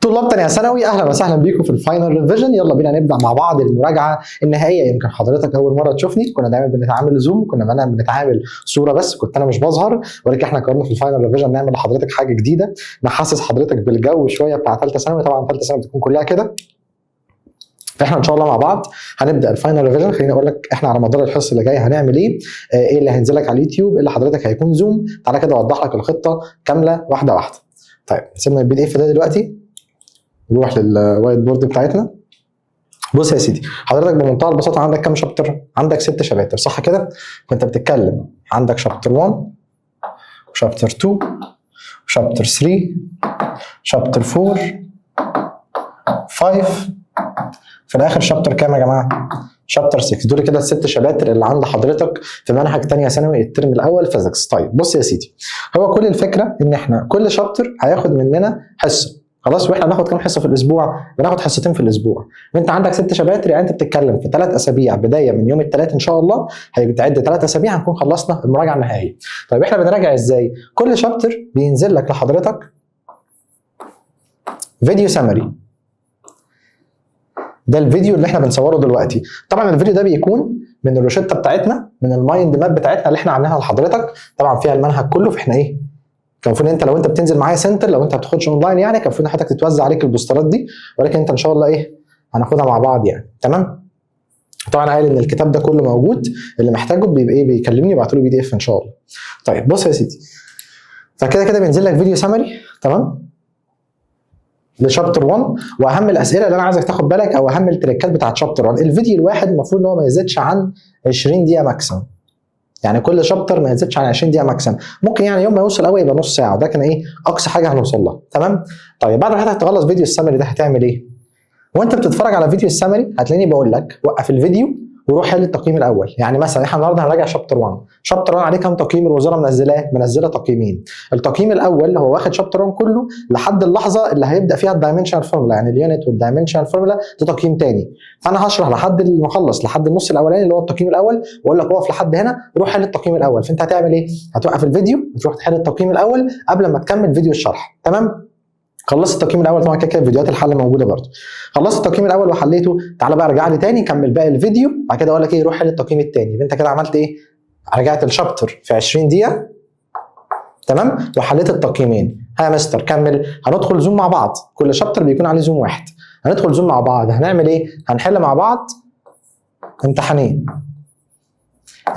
طلاب تانية ثانوي، اهلا وسهلا بيكم في الفاينل ريفيجن. يلا بينا نبدا مع بعض المراجعه النهائيه. يمكن حضرتك اول مره تشوفني، كنا دايما بنتعامل زوم، كنا دايما بنتعامل صوره بس، كنت انا مش بظهر، ولكن احنا قررنا في الفاينل ريفيجن نعمل لحضرتك حاجه جديده، نحسس حضرتك بالجو شويه بتاع ثالثه ثانوي. طبعا ثالثه ثانوي بتكون كلها كده، فاحنا ان شاء الله مع بعض هنبدا الفاينل ريفيجن. خليني اقول لك احنا على مدار الحصه اللي جاي هنعمل ايه، ايه اللي هينزل لك على اليوتيوب، ايه اللي حضرتك هيكون زوم. تعالى كده اوضح لك الخطه كامله واحده واحده. طيب سيبنا البي دي اف ده دلوقتي، نروح للوايت بورد بتاعتنا. بص يا سيدي، حضرتك بمنتهى البساطه عندك كام شابتر؟ عندك 6 شباتر، صح كده؟ كنت بتتكلم عندك شابتر 1 وشابتر 2 وشابتر 3 شابتر 4 5 في الاخر شابتر كام يا جماعه؟ شابتر 6. دول كده ال6 شباتر اللي عند حضرتك في منهج ثانيه ثانوي الترم الاول فيزيكس. طيب بص يا سيدي، هو كل الفكره ان احنا كل شابتر هياخد مننا حصه، خلاص؟ واحنا بناخد كام حصه في الاسبوع؟ بناخد حصتين في الاسبوع. وانت عندك 6 شباتر، يعني انت بتتكلم في 3 اسابيع بدايه من يوم الثلاث ان شاء الله، هيتعد 3 اسابيع هنكون خلصنا المراجعه النهائيه. طيب احنا بنراجع ازاي؟ كل شابتر بينزل لك لحضرتك فيديو سمري. ده الفيديو اللي احنا بنصوره دلوقتي. طبعا الفيديو ده بيكون من الروشته بتاعتنا، من المايند ماب بتاعتنا اللي احنا عاملينها لحضرتك، طبعا فيها المنهج كله. فاحنا ايه، كان المفروض انت لو انت بتنزل معايا سنتر، لو انت بتاخدش اونلاين يعني، كان المفروض حضرتك تتوزع عليك البوسترات دي، ولكن انت ان شاء الله ايه، هناخدها مع بعض يعني. تمام؟ طبعا قايل ان الكتاب ده كله موجود، اللي محتاجه بيبقى ايه، بيكلمني يبعتوا لي PDF ان شاء الله. طيب بص يا سيدي، فكده كده بينزل لك فيديو سمري، تمام؟ لشابتر 1، واهم الاسئله اللي انا عايزك تاخد بالك، او اهم التريكات بتاعت شابتر 1. الفيديو الواحد المفروض ان هو ما يزيدش عن 20 دقيقه ماكسيمم، يعني كل شابتر ما يزيدش عن 20 دقيقه ماكسيمم. ممكن يعني يوم ما يوصل قوي يبقى نص ساعه، وده كان ايه اقصى حاجه هنوصل لها. تمام؟ طيب بعد ما حضرتك تخلص فيديو السمري ده هتعمل ايه؟ وانت بتتفرج على فيديو السمري هتلاقيني بقول لك وقف الفيديو وروح حل التقييم الاول. يعني مثلا احنا النهارده هنراجع شابتر 1. شابتر 1 عليه كام تقييم الوزاره منزلاه؟ منزله تقييمين. التقييم الاول هو واخد شابتر 1 كله لحد اللحظه اللي هيبدا فيها الدايمنشنال فورمولا، يعني اليونت والدايمنشنال فورمولا، ده تقييم ثاني. فانا هشرح لحد المخلص، لحد النص الاولاني اللي هو التقييم الاول، واقول لك اقف لحد هنا روح حل التقييم الاول. فانت هتعمل ايه؟ هتوقف الفيديو وتروح تحل التقييم الاول قبل ما تكمل فيديو الشرح. تمام؟ خلصت التقييم الاول، طبعا كده فيديوهات الحل موجوده برده. خلصت التقييم الاول وحليته، تعالى بقى ارجع لي تاني كمل باقي الفيديو، بعد كده اقول لك ايه، روح حل التقييم الثاني. يبقى انت كده عملت ايه؟ رجعت الشابتر في 20 دقيقه، تمام؟ وحليت التقييمين. ها يا مستر كمل. هندخل زوم مع بعض، كل شابتر بيكون عليه زوم واحد. هندخل زوم مع بعض، هنعمل ايه؟ هنحل مع بعض امتحانين.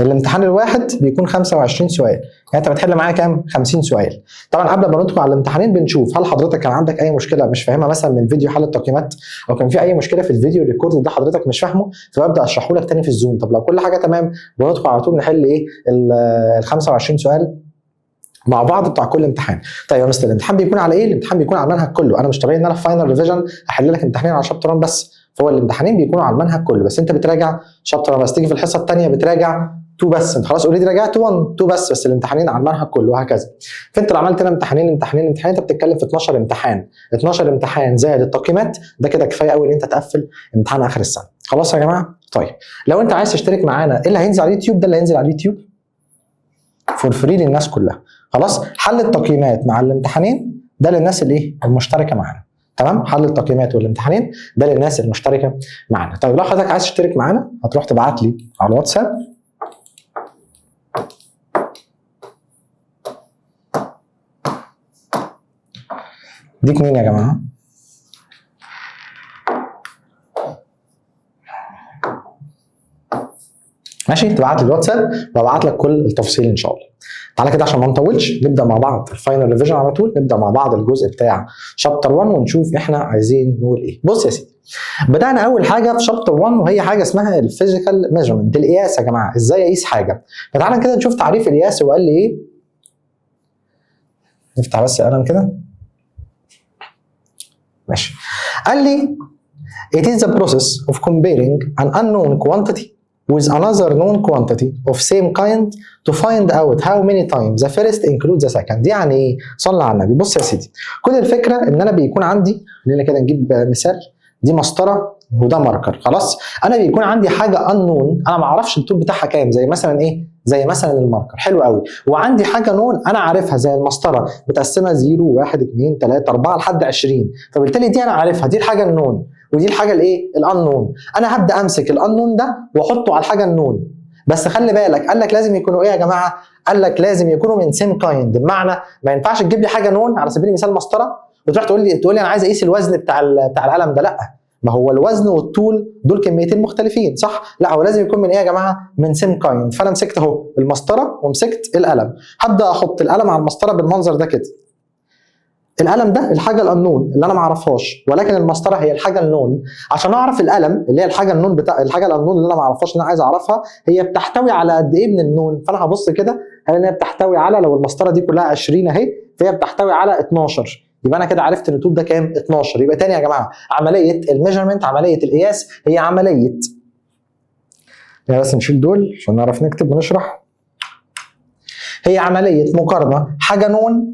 الامتحان الواحد بيكون 25 سؤال، يعني انت بتحل معايا كام؟ 50 سؤال. طبعا قبل ما ندخل على الامتحانين بنشوف هل حضرتك كان عندك اي مشكله مش فاهمها مثلا من فيديو حل التقييمات، او كان في اي مشكله في الفيديو الريكورد ده حضرتك مش فاهمه، فببدا اشرحه لك تاني في الزوم. طب لو كل حاجه تمام بندخل على طول نحل ايه، ال 25 سؤال مع بعض بتاع كل امتحان. طيب يا مستر الامتحان بيكون على ايه؟ الامتحان بيكون على المنهج كله. انا مش طبيعي ان انا في فاينل ريفيجن احل لك امتحانين على شابتر 1 بس، فهو الامتحانين بيكونوا على المنهج كله، بس انت بتراجع شابتر 1 بس. تيجي في الحصه الثانيه بتراجع 2 بس، انت خلاص اوريدي راجعت 1 2 بس الامتحانين على المنهج كله وهكذا. فانت لو عملت هنا امتحانين انت بتتكلم في 12 امتحان. 12 امتحان زائد التقييمات، ده كده كفايه قوي ان انت تقفل امتحان اخر السنه. خلاص يا جماعه؟ طيب لو انت عايز تشترك معانا، ايه اللي هينزل على اليوتيوب؟ ده اللي هينزل على اليوتيوب فور فري للناس كلها. خلاص؟ حل التقييمات مع الامتحانين ده للناس اللي ايه، المشتركه معانا. تمام؟ حل التقييمات والامتحانين ده للناس المشتركه معانا. طيب لو حضرتك عايز تشترك معانا هتروح تبعت لي على الواتساب ديك مين يا جماعه؟ ماشي؟ تبعت لي الواتساب وابعت لك كل التفاصيل ان شاء الله. تعالى كده عشان ما نطولش نبدا مع بعض الفاينل ريفيجن على طول، نبدا مع بعض الجزء بتاع شابتر 1 ونشوف احنا عايزين نقول ايه. بص يا سيدي، بدانا اول حاجه في شابتر 1 وهي حاجه اسمها الفيزيكال ميجرمنت، القياس يا جماعه، ازاي اقيس حاجه. فتعالى كده نشوف تعريف القياس وقال لي ايه. نفتح بس القلم كده. ماشي. قال لي it is the process of comparing an unknown quantity with another known quantity of same kind to find out how many times the first includes the second. يعني ايه؟ صلى على النبي. بص يا سيدي، كل الفكره ان انا بيكون عندي، خلينا كده نجيب مثال. دي مسطره وده ماركر. خلاص انا بيكون عندي حاجه انون انا ما اعرفش الطول بتاعها كام، زي مثلا ايه؟ زي مثلا الماركر. حلو قوي. وعندي حاجه نون انا عارفها زي المسطره متقسمه 0 1 2 3 4 لحد 20، فبالتالي دي انا عارفها، دي الحاجه النون ودي الحاجه الايه؟ الانون. انا هبدا امسك الانون ده واحطه على الحاجه النون، بس خلي بالك قال لك لازم يكونوا ايه يا جماعه؟ قال لك لازم يكونوا من سيم كايند، بمعنى ما ينفعش تجيب لي حاجه نون على سبيل المثال مسطره وتروح تقول لي انا عايز اقيس الوزن بتاع القلم ده. لا، ما هو الوزن والطول دول كميتين مختلفين صح؟ لا، هو لازم يكون من ايه يا جماعه؟ من سيم كايند. فانا مسكت اهو المسطره ومسكت القلم، هبدا احط القلم على المسطره بالمنظر ده كده. القلم ده الحاجه الانون اللي انا ما اعرفهاش، ولكن المسطره هي الحاجه النون. عشان اعرف القلم اللي هي الحاجه النون بتاع الحاجه الانون اللي انا ما اعرفهاش اللي انا عايز اعرفها، هي بتحتوي على قد ايه من النون. فانا هبص كده هل هي بتحتوي على، لو المسطره دي كلها 20 اهي، فهي بتحتوي على 12. يبقى انا كده عرفت ان الطول ده كام؟ 12. يبقى تاني يا جماعه، عمليه الميجرمنت، عمليه القياس، هي عمليه، يعني بس نشيل دول عشان نعرف نكتب ونشرح. هي عمليه مقارنه حاجه نون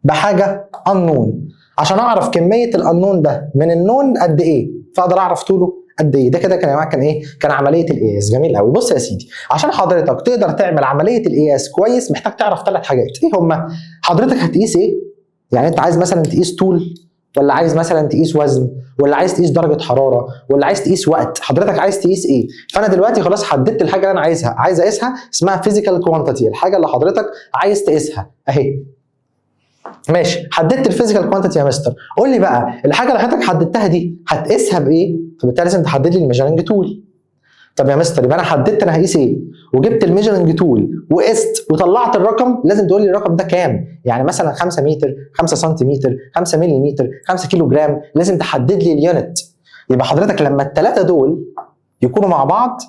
بحاجه انون عشان اعرف كميه الانون ده من النون قد ايه، فاقدر اعرف طوله قد ايه. ده كده كان يا جماعه كان ايه؟ كان عمليه القياس. جميل قوي. بص يا سيدي، عشان حضرتك تقدر تعمل عمليه القياس كويس محتاج تعرف 3 حاجات. ايه هما؟ حضرتك هتقيس ايه؟ يعني انت عايز مثلا تقيس طول، ولا عايز مثلا تقيس وزن، ولا عايز تقيس درجه حراره، ولا عايز تقيس وقت؟ حضرتك عايز تقيس ايه؟ فانا دلوقتي خلاص حددت الحاجه اللي انا عايزها، عايز اقيسها، اسمها فيزيكال كوانتيتي، الحاجه اللي حضرتك عايز تقيسها اهي. ماشي، حددت الفيزيكال كوانتيتي يا مستر. قول لي بقى الحاجه اللي حضرتك حددتها دي هتقيسها بايه؟ فبالتالي لازم تحدد لي الميجرنج تول. طب يا مستر يبقى انا حددت انا هقيس ايه، وجبت الميجرنج تول وقست وطلعت الرقم، لازم تقول لي الرقم ده كام. يعني مثلا 5 متر، 5 سنتيمتر، 5 ملم، 5 كيلو جرام، لازم تحدد لي اليونت. يبقى حضرتك لما الثلاثه دول يكونوا مع بعض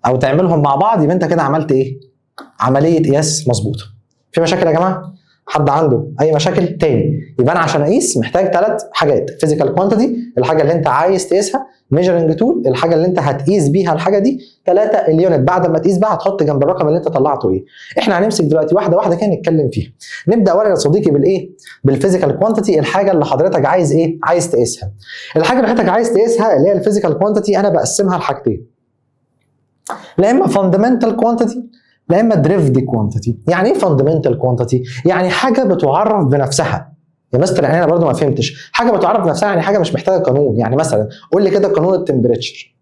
او تعملهم مع بعض، يبقى انت كده عملت ايه؟ عمليه قياس مظبوطه. في مشاكل يا جماعه؟ حد عنده اي مشاكل تاني؟ يبقى انا عشان اقيس محتاج 3 حاجات: فيزيكال كوانتيتي الحاجه اللي انت عايز تقيسها، ميجرنج تول الحاجه اللي انت هتقيس بيها الحاجه دي، 3 اليونت بعد ما تقيس بقى هتحط جنب الرقم اللي انت طلعته ايه. احنا هنمسك دلوقتي واحده واحده كده نتكلم فيها. نبدا اولا يا صديقي بالايه؟ بالفيزيكال كوانتيتي، الحاجه اللي حضرتك عايز ايه؟ عايز تقيسها. الحاجه اللي حضرتك عايز تقيسها اللي هي الفيزيكال كوانتيتي انا بقسمها لحاجتين: لا اما فاندمنتال كوانتيتي لا اما دريفد كوانتيتي. يعني ايه فاندمنتال كوانتيتي؟ يعني حاجه بتعرف بنفسها. يا مستر يعني انا برضو ما فهمتش. حاجه بتعرف بنفسها يعني حاجه مش محتاجه قانون. يعني مثلا قول لي كده قانون التمبريتشر،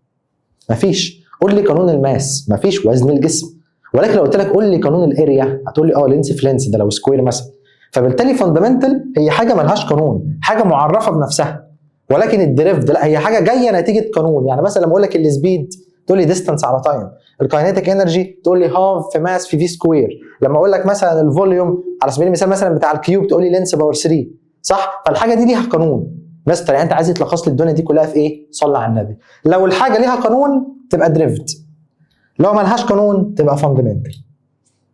مفيش. قول لي قانون الماس، مفيش وزن الجسم. ولكن لو قلت لك قول لي قانون الاريا هتقول لي لينس في لينس ده لو سكوير مثلا. فبالتالي فاندمنتال هي حاجه ملهاش قانون، حاجه معرفه بنفسها. ولكن الدريفد لا، هي حاجه جايه نتيجه قانون. يعني مثلا لما اقول لك السبيد تقول لي ديستانس على تايم، الكاينيتيك انرجي تقول لي هاف في ماس في سكوير. لما اقول لك مثلا الفوليوم على سبيل المثال مثلا بتاع الكيوب تقول لي لينس باور 3 صح؟ فالحاجه دي ليها قانون. مستر يعني انت عايز تلخص لي الدنيا دي كلها في ايه؟ صلى على النبي. لو الحاجه ليها قانون تبقى دريفد، لو ما لهاش قانون تبقى فاندمنتال.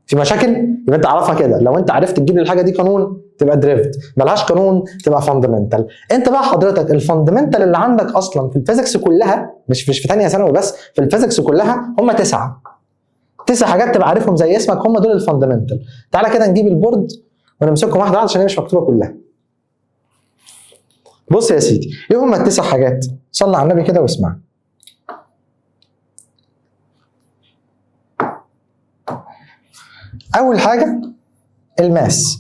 في مشاكل؟ يبقى انت عرفها كده، لو انت عرفت تجيب لي الحاجه دي قانون تبقى دريفد، ملهاش قانون تبقى فاندمنتال. انت بقى حضرتك الفاندمنتال اللي عندك اصلا في الفيزيكس كلها، مش في ثانيه ثانوي بس، في الفيزيكس كلها هم 9 حاجات تبقى عارفهم زي اسمك، هم دول الفاندمنتال. تعالى كده نجيب البورد ونمسكهم واحده واحده عشان هي مش مكتوبه كلها. بص يا سيدي، ايه هم ال9 حاجات؟ صلى على النبي كده واسمع. اول حاجه الماس.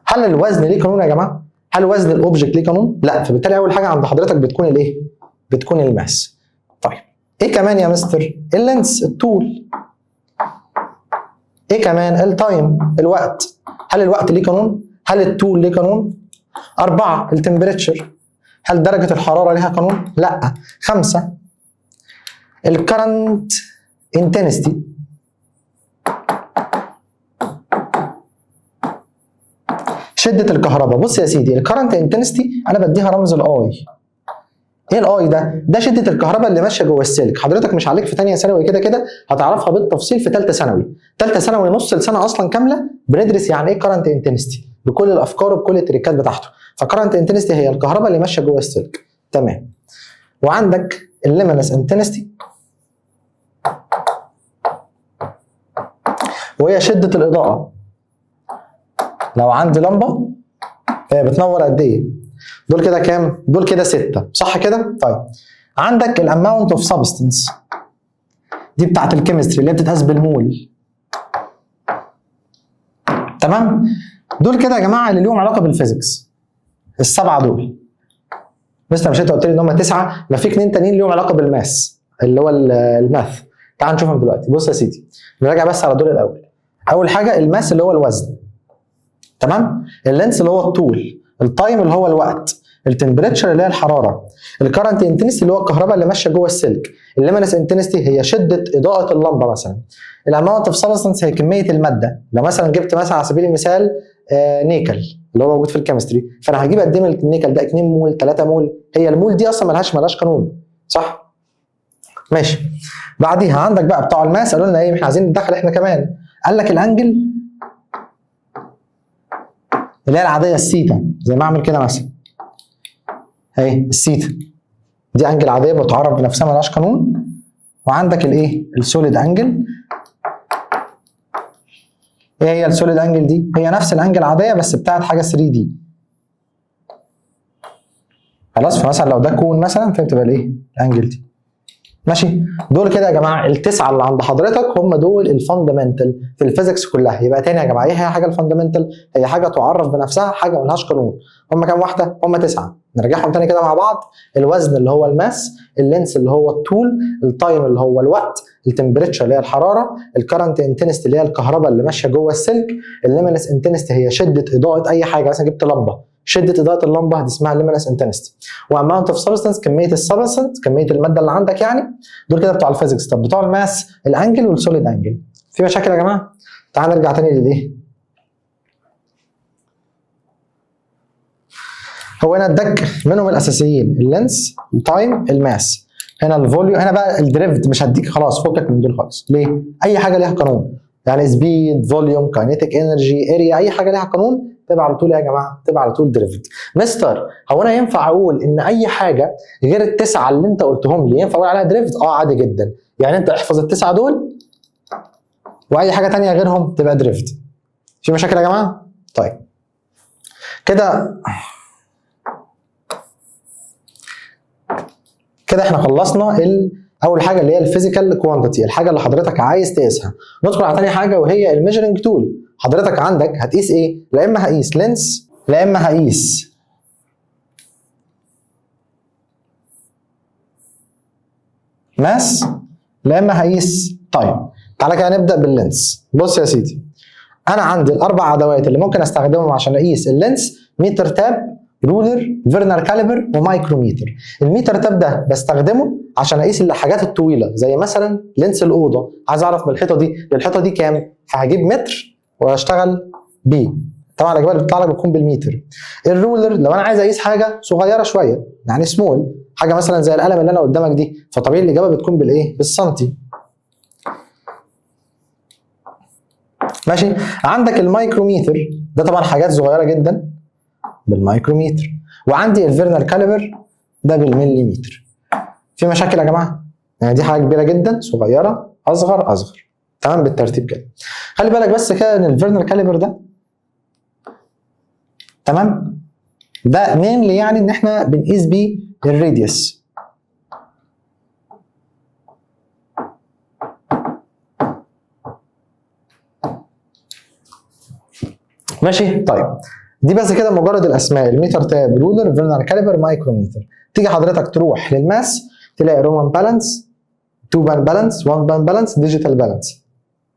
هل الوزن ليه قانون يا جماعه؟ هل وزن الاوبجكت ليه قانون؟ لا، فبالتالي اول حاجه عند حضرتك بتكون الايه؟ بتكون الماس. طيب ايه كمان يا مستر؟ اللينس الطول. ايه كمان؟ التايم الوقت. هل الوقت ليه قانون؟ هل الطول ليه قانون؟ 4 التمبريتشر. هل درجه الحراره ليها قانون؟ لا. 5 الكرنت انتنستي. شده الكهرباء. بص يا سيدي، الكرنت انتنستي انا بديها رمز الاي. ايه الاي ده؟ ده شده الكهرباء اللي ماشيه جوه السلك. حضرتك مش عليك في ثانيه ثانوي كده كده هتعرفها بالتفصيل في ثالثه ثانوي. ثالثه ثانوي نص السنه اصلا كامله بندرس يعني ايه كرنت انتنستي بكل الافكار وبكل التريكات بتاعته. فكرنت انتنستي هي الكهرباء اللي ماشيه جوه السلك. تمام. وعندك الليمينس انتنستي وهي شده الاضاءه. لو عندي لمبه هي بتنور قد ايه؟ دول كده كام؟ دول كده 6 صح كده؟ طيب عندك الاماونت اوف سبستنس دي بتاعت الكيمستري اللي بتتقاس بالمول. تمام؟ دول كده يا جماعه اللي ليهم علاقه بالفيزيكس. السبعه دول. بس مش انت قلت لي ان هم 9، ما في 2 تانيين ليهم علاقه بالماس اللي هو الماث. تعال نشوفهم دلوقتي. بص يا سيدي نراجع بس على دول الاول. اول حاجه الماس اللي هو الوزن. تمام؟ اللينس اللي هو الطول، التايم اللي هو الوقت، التمبريتشر اللي هي الحراره، الكرنت انتنستي اللي هو الكهرباء اللي ماشيه جوه السلك، الليمينس انتنستي هي شده اضاءه اللمبه مثلا، الاماونت اوف سبستنس هي كميه الماده. لو مثلا جبت مثلا على سبيل المثال نيكل اللي هو موجود في الكيمستري، فانا هجيب قد ايه من النيكل ده؟ 2 مول 3 مول. هي المول دي اصلا ملهاش قانون صح؟ ماشي. بعديها عندك بقى بتوع الماس قالوا لنا ايه؟ احنا عايزين ندخل احنا كمان. قال لك الانجل اللي هي العاديه السيتا، زي ما اعمل كده مثلا اهي السيتا دي انجل عاديه بتعرف بنفسها ملهاش قانون. وعندك الايه؟ السوليد انجل. ايه هي السوليد انجل دي؟ هي نفس الانجل العاديه بس بتاعت حاجه 3 دي. خلاص؟ فمثلا لو ده كون مثلا فبتبقى الايه؟ الانجل دي. ماشي؟ دول كده يا جماعه التسعه اللي عند حضرتك هم دول الفاندمنتال في الفيزيكس كلها. يبقى تاني يا جماعه ايه هي حاجه الفاندمنتال؟ هي حاجه تعرف بنفسها، حاجه ملهاش قانون. هم كام واحده؟ هم 9. نرجعهم تاني كده مع بعض. الوزن اللي هو الماس، اللينس اللي هو الطول، التايم اللي هو الوقت، التمبريتشر اللي هي الحراره، الكرنت انتنستي اللي هي الكهرباء اللي ماشيه جوه السلك، الليمينس انتنستي هي شده اضاءه اي حاجه. مثلا جبت لمبه، شده اضاءه اللمبه دي اسمها ليمينس انتنستي. واماونت اوف سبستنس كميه السبستنس، كميه الماده اللي عندك يعني. دول كده بتوع الفيزيكس. طب بتوع الماس الانجل والسوليد انجل. في مشاكل يا جماعه؟ تعال نرجع تاني للايه؟ هو هنا اداك منهم الاساسيين اللينس، التايم، الماس. هنا الفوليوم، هنا بقى الدريفت مش هديك خلاص، فكك من دول خالص. ليه؟ اي حاجه ليها قانون يعني سبيد، فوليوم، كاينيتيك انرجي، اريا، اي حاجه ليها قانون تبقى على طول يا جماعه تبقى على طول دريفت. مستر هو انا ينفع اقول ان اي حاجه غير التسعه اللي انت قلتهم لي ينفع اقول عليها دريفت؟ عادي جدا. يعني انت احفظ التسعه دول واي حاجه ثانيه غيرهم تبقى دريفت. في مشاكل يا جماعه؟ طيب كده احنا خلصنا اول حاجه اللي هي الفيزيكال كوانتيتي، الحاجه اللي حضرتك عايز تقيسها. ندخل على ثاني حاجه وهي الميجرنج تول. حضرتك عندك هتقيس ايه؟ لا اما هقيس لينس، لا اما هقيس ماس، لا اما هقيس تايم. تعالى كده نبدا باللينس. بص يا سيدي انا عندي الاربع ادوات اللي ممكن استخدمهم عشان اقيس اللينس: متر تاب، رولر، فيرنر كاليبر، ومايكروميتر. الميتر تاب ده بستخدمه عشان اقيس الحاجات الطويله زي مثلا لينس الاوضه، عايز اعرف من الحيطه دي للحيطه دي كام، فهجيب متر واشتغل بيه. طبعا الاجابه اللي بتطلع لك بتكون بالمتر. الرولر لو انا عايز اقيس حاجه صغيره شويه يعني سمول، حاجه مثلا زي القلم اللي انا قدامك دي، فطبيعي الاجابه بتكون بالايه؟ بالسنتي. ماشي؟ عندك المايكروميتر ده طبعا حاجات صغيره جدا بالمايكروميتر، وعندي الفيرنر كاليبر ده بالمليمتر. في مشاكل يا جماعه؟ يعني دي حاجه كبيره جدا، صغيره، اصغر، اصغر. تمام؟ بالترتيب كده. خلي بالك بس كده ان الفيرنر كاليبر ده تمام ده مينلي يعني ان احنا بنقيس بيه الراديوس. ماشي؟ طيب دي بس كده مجرد الاسماء: الميتر تاب، رولر، فيرنر كاليبر، مايكروميتر. تيجي حضرتك تروح للماس تلاقي رومان بالانس، 2 بان بالانس، 1 بان بالانس، ديجيتال بالانس.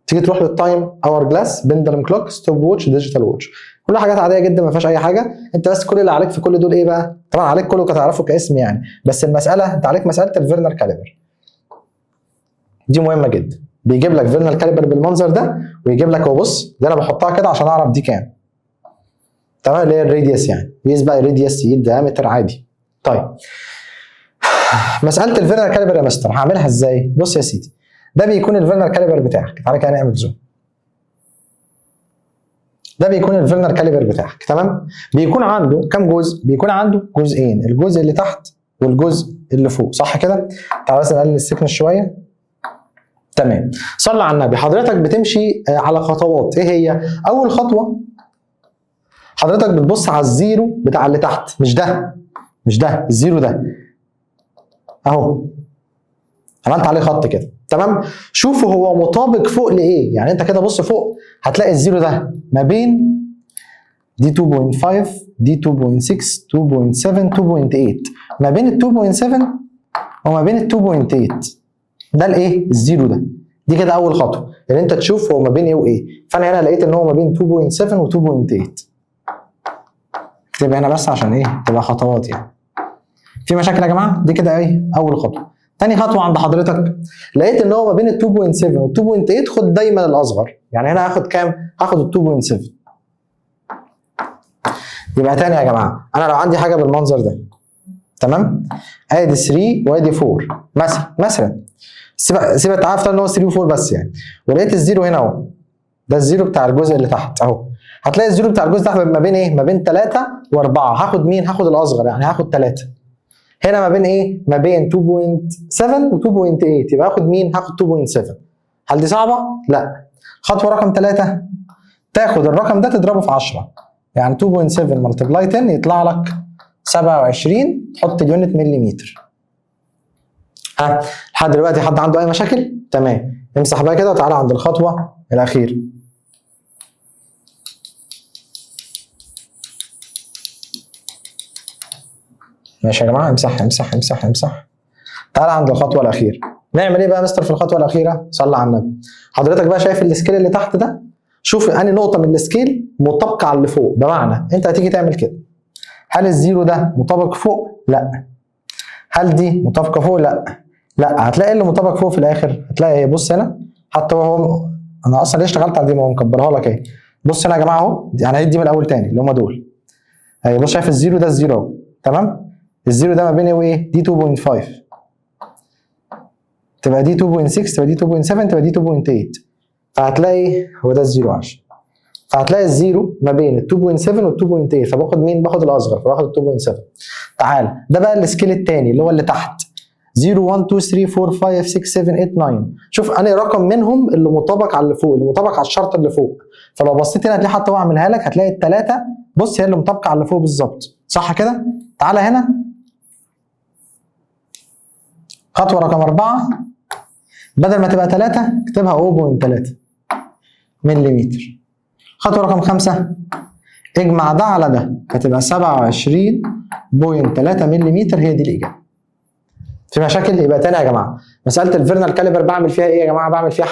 تيجي تروح للتايم اور جلاس، بندلم كلوك، ستوب ووتش، ديجيتال ووتش. كلها حاجات عاديه جدا ما فيهاش اي حاجه. انت بس كل اللي عليك في كل دول ايه بقى؟ طبعا عليك كله تعرفه كاسم يعني، بس المساله انت عليك مساله الفيرنر كاليبر دي مهمه جدا. بيجيب لك فيرنر كاليبر بالمنظر ده، ويجيب لك اهو بص دي انا بحطها كده عشان اعرف دي كام. تمام؟ اللي هي الراديوس يعني، يقيس بقى الراديوس، يقيس دايمتر عادي. طيب مساله الفيرنر كاليبر يا مستر هعملها ازاي؟ بص يا سيدي ده بيكون الفيرنر كاليبر بتاعك. تعالى كده نعمل زوم. ده بيكون الفيرنر كاليبر بتاعك. تمام؟ بيكون عنده كام جزء؟ بيكون عنده جزئين، الجزء اللي تحت والجزء اللي فوق، صح كده؟ تعالى بس نقلل السكن شويه. تمام. صلى على النبي. حضرتك بتمشي على خطوات. ايه هي؟ اول خطوه حضرتك بتبص على الزيرو بتاع اللي تحت، مش ده الزيرو ده اهو، عملت عليه خط كده تمام. شوفوا هو مطابق فوق لايه، يعني انت كده بص فوق هتلاقي الزيرو ده ما بين دي 2.5 دي 2.6 2.7 2.8، ما بين ال 2.7 وما بين ال 2.8 ده الايه؟ الزيرو ده. دي كده اول خطوه ان انت تشوف هو ما بين ايه وايه. فانا هنا لقيت ان هو ما بين 2.7 و 2.8. اكتب هنا بس عشان ايه تبقى خطوات يعني. في مشاكل يا جماعه؟ دي كده ايه اول خطوه. تاني خطوه عند حضرتك لقيت ان هو ما بين ال 2.7 وال 2.8، خد دايما الاصغر، يعني هنا هاخد كام؟ هاخد ال 2.7. يبقى تاني يا جماعه انا لو عندي حاجه بالمنظر ده تمام، ادي 3 وادي 4 مثلا سيبك تعالى افترض ان هو 3 و4 بس يعني، ولقيت الزيرو هنا اهو، ده الزيرو بتاع الجزء اللي تحت اهو. هتلاقي الزيرو بتاع الجزء تحت ما بين ايه؟ ما بين 3 و4. هاخد مين؟ هاخد الاصغر يعني هاخد 3. هنا ما بين ايه؟ ما بين 2.7 و 2.8، يبقى هاخد مين؟ هاخد 2.7. هل دي صعبه؟ لا. خطوه رقم 3 تاخد الرقم ده تضربه في 10، يعني 2.7 ملتبلاي 10 يطلع لك 27. تحط اليونت مليمتر. ها لحد دلوقتي حد عنده اي مشاكل؟ تمام. امسح بقى كده وتعالى عند الخطوه الاخيره. ماشي يا جماعه، امسح. تعالى عند الخطوه الاخيره. نعمل ايه بقى يا مستر في الخطوه الاخيره؟ صلي على النبي. حضرتك بقى شايف السكيل اللي تحت ده؟ شوف انهي نقطه من السكيل مطابقه على اللي فوق، بمعنى انت هتيجي تعمل كده. هل الزيرو ده مطابق فوق؟ لا. هل دي مطابقه فوق؟ لا. هتلاقي اللي مطابق فوق في الاخر، هتلاقي ايه؟ بص هنا حتى هو انا اصلا ليه اشتغلت على دي؟ ما هو مكبرها لك اهي. بص هنا يا جماعه اهو، يعني هعيد دي من الاول تاني اللي هم دول اهي. بص شايف الزيرو ده؟ الزيرو اهو تمام. الزيرو ده ما بين ايه وايه؟ دي 2.5 تبقى دي 2.6 تبقى دي 2.7 تبقى دي 2.8. فهتلاقي هو ده الزيرو 10. فهتلاقي الزيرو ما بين ال 2.7 وال 2.8، فباخد مين؟ باخد الاصغر، فباخد ال 2.7. تعال ده بقى السكيل الثاني اللي هو اللي تحت 0 1 2 3 4 5 6 7 8 9. شوف انهي رقم منهم اللي مطابق على اللي فوق، اللي مطابق على الشرط اللي فوق. فلو بصيت هنا هتلاقي حتى هو عاملها لك، هتلاقي الثلاثه بص هي اللي مطابقه على اللي فوق بالظبط، صح كده؟ تعالى هنا خطوه رقم 4 بدل ما تبقى 3 اكتبها 0.3 ملم. خطوه رقم 5 اجمع ده على ده هتبقى 27.3 ملم. هي دي الاجابه. في مشاكل؟ يبقى تاني يا جماعه مساله الفيرنال كاليبر بعمل فيها ايه يا جماعه؟ بعمل فيها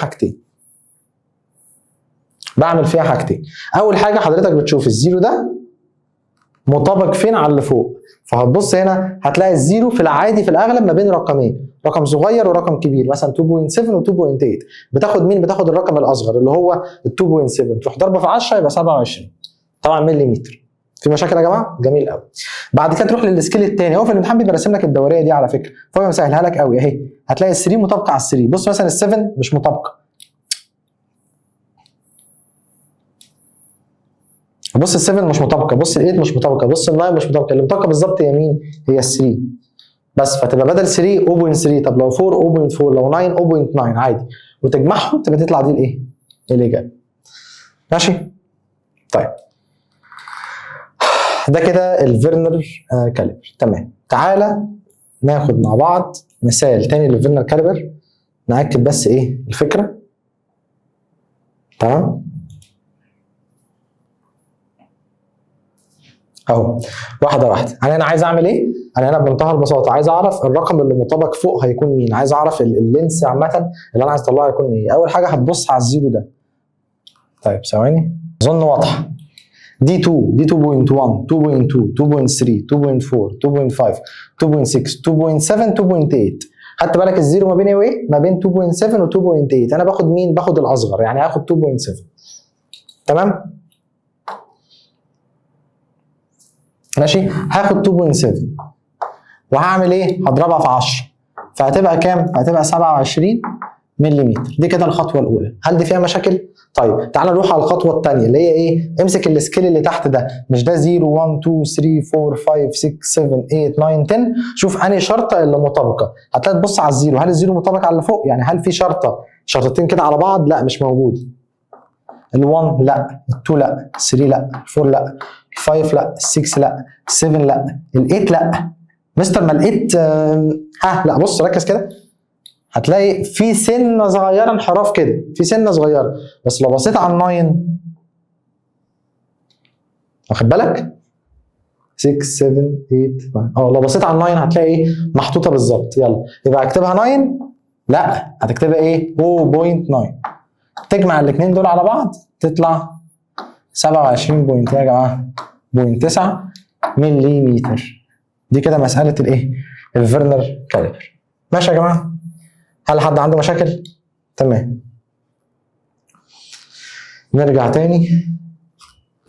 حاجتين. اول حاجه حضرتك بتشوف الزيرو ده مطابق فين على اللي فوق، فهتبص هنا هتلاقي الزيرو في العادي في الاغلب ما بين رقمين، رقم صغير ورقم كبير، مثلا 2.7 و 2.8. بتاخد مين؟ بتاخد الرقم الاصغر اللي هو ال 2.7، تروح ضربه في 10 يبقى 27 طبعا مليمتر. في مشاكل يا جماعه؟ جميل قوي. بعد كده تروح للسكيل الثاني. هو في الامتحان بيبقى راسم لك الدوريه دي على فكره، فهو مسهلها لك قوي اهي. هتلاقي ال 3 مطابقه على ال 3. بص مثلا ال 7 مش مطابقه، بص ال 7 مش مطابقه، بص ال 8 مش مطابقه، بص ال 9 مش مطابقه. اللي مطابقه بالظبط هي مين؟ هي ال 3 بس. فتبقى بدل 3 0.3، طب لو 4 0.4، لو 9 0.9 عادي، وتجمعهم تبقى تطلع دي الايه؟ الاجابه. ماشي؟ طيب ده كده الفيرنر كاليبر. تمام. تعالى ناخد مع بعض مثال تاني للفيرنر كاليبر نأكد بس ايه الفكره. تمام اهو واحده. انا هنا عايز اعمل ايه؟ انا هنا بمنتهى البساطه عايز اعرف الرقم اللي مطابق فوق هيكون مين، عايز اعرف اللينس عامه اللي انا عايز اطلعه هيكون ايه. اول حاجه هتبص على الزيرو ده. طيب ثواني اظن واضحه. دي 2 دي 2.1 2.2 2.3 2.4 2.5 2.6 2.7 2.8. خدت بالك الزيرو ما بين ايه وايه؟ ما بين 2.7 و 2.8. انا باخد مين؟ باخد الاصغر، يعني هاخد 2.7. تمام؟ ماشي؟ هاخد 2.7 وهعمل ايه؟ هضربها في 10 فهتبقى كام؟ هتبقى 27 ملم. دي كده الخطوه الاولى. هل دي فيها مشاكل؟ طيب تعالى نروح على الخطوه الثانيه اللي هي ايه؟ امسك السكيل اللي تحت ده، مش ده 0 1 2 3 4 5 6 7 8 9 10. شوف انهي شرطه اللي مطابقه. هتلاقي تبص على الزيرو، هل الزيرو مطابق على اللي فوق؟ يعني هل في شرطتين كده على بعض؟ لا مش موجود. ال1 لا، ال2 لا، ال3 لا، ال4 لا. ال5 لا، ال6 لا، ال7 لا، ال8 لا. مستر ما ال8 لا بص ركز كده، هتلاقي في سنه صغيره انحراف كده، في سنه صغيره، بس لو بصيت على ال9 واخد بالك 6 7 8 9 لو بصيت على ال9 هتلاقي ايه محطوطه بالظبط. يلا يبقى اكتبها 9 لا، هتكتبها ايه 0.9. تجمع الاثنين دول على بعض تطلع 27 بوينت يا جماعه 0.9 مليمتر. دي كده مساله الايه الفيرنر كاليبر. ماشي يا جماعه؟ هل حد عنده مشاكل؟ تمام. نرجع تاني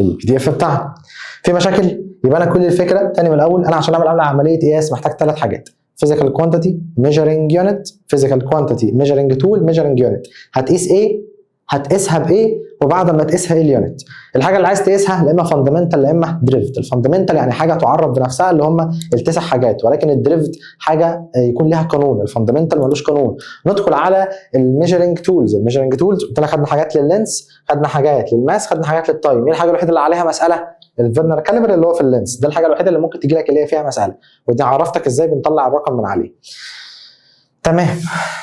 البي دي اف بتاعنا. في مشاكل؟ يبقى انا كل الفكره تاني من الاول، انا عشان اعمل عمليه قياس محتاج 3 حاجات: physical quantity measuring unit، physical quantity measuring tool measuring unit. هتقيس ايه؟ هتقيسها بايه؟ وبعد ما تقيسها ايه اليونت؟ الحاجه اللي عايز تقيسها لا اما فاندمنتال لا اما دريفت. الفاندمنتال يعني حاجه تعرف بنفسها اللي هم ال9 حاجات، ولكن الدريفت حاجه يكون لها قانون. الفاندمنتال ملوش قانون. ندخل على الميجرنج تولز. الميجرنج تولز قلت لك خدنا حاجات لللينس، خدنا حاجات للماس، خدنا حاجات للتايم. ايه الحاجه الوحيده اللي عليها مساله؟ الفيرنر كاليبر اللي هو في اللينس. ده الحاجه الوحيده اللي ممكن تجي لك اللي هي فيها مساله، ودي عرفتك ازاي بنطلع الرقم من عليه. تمام.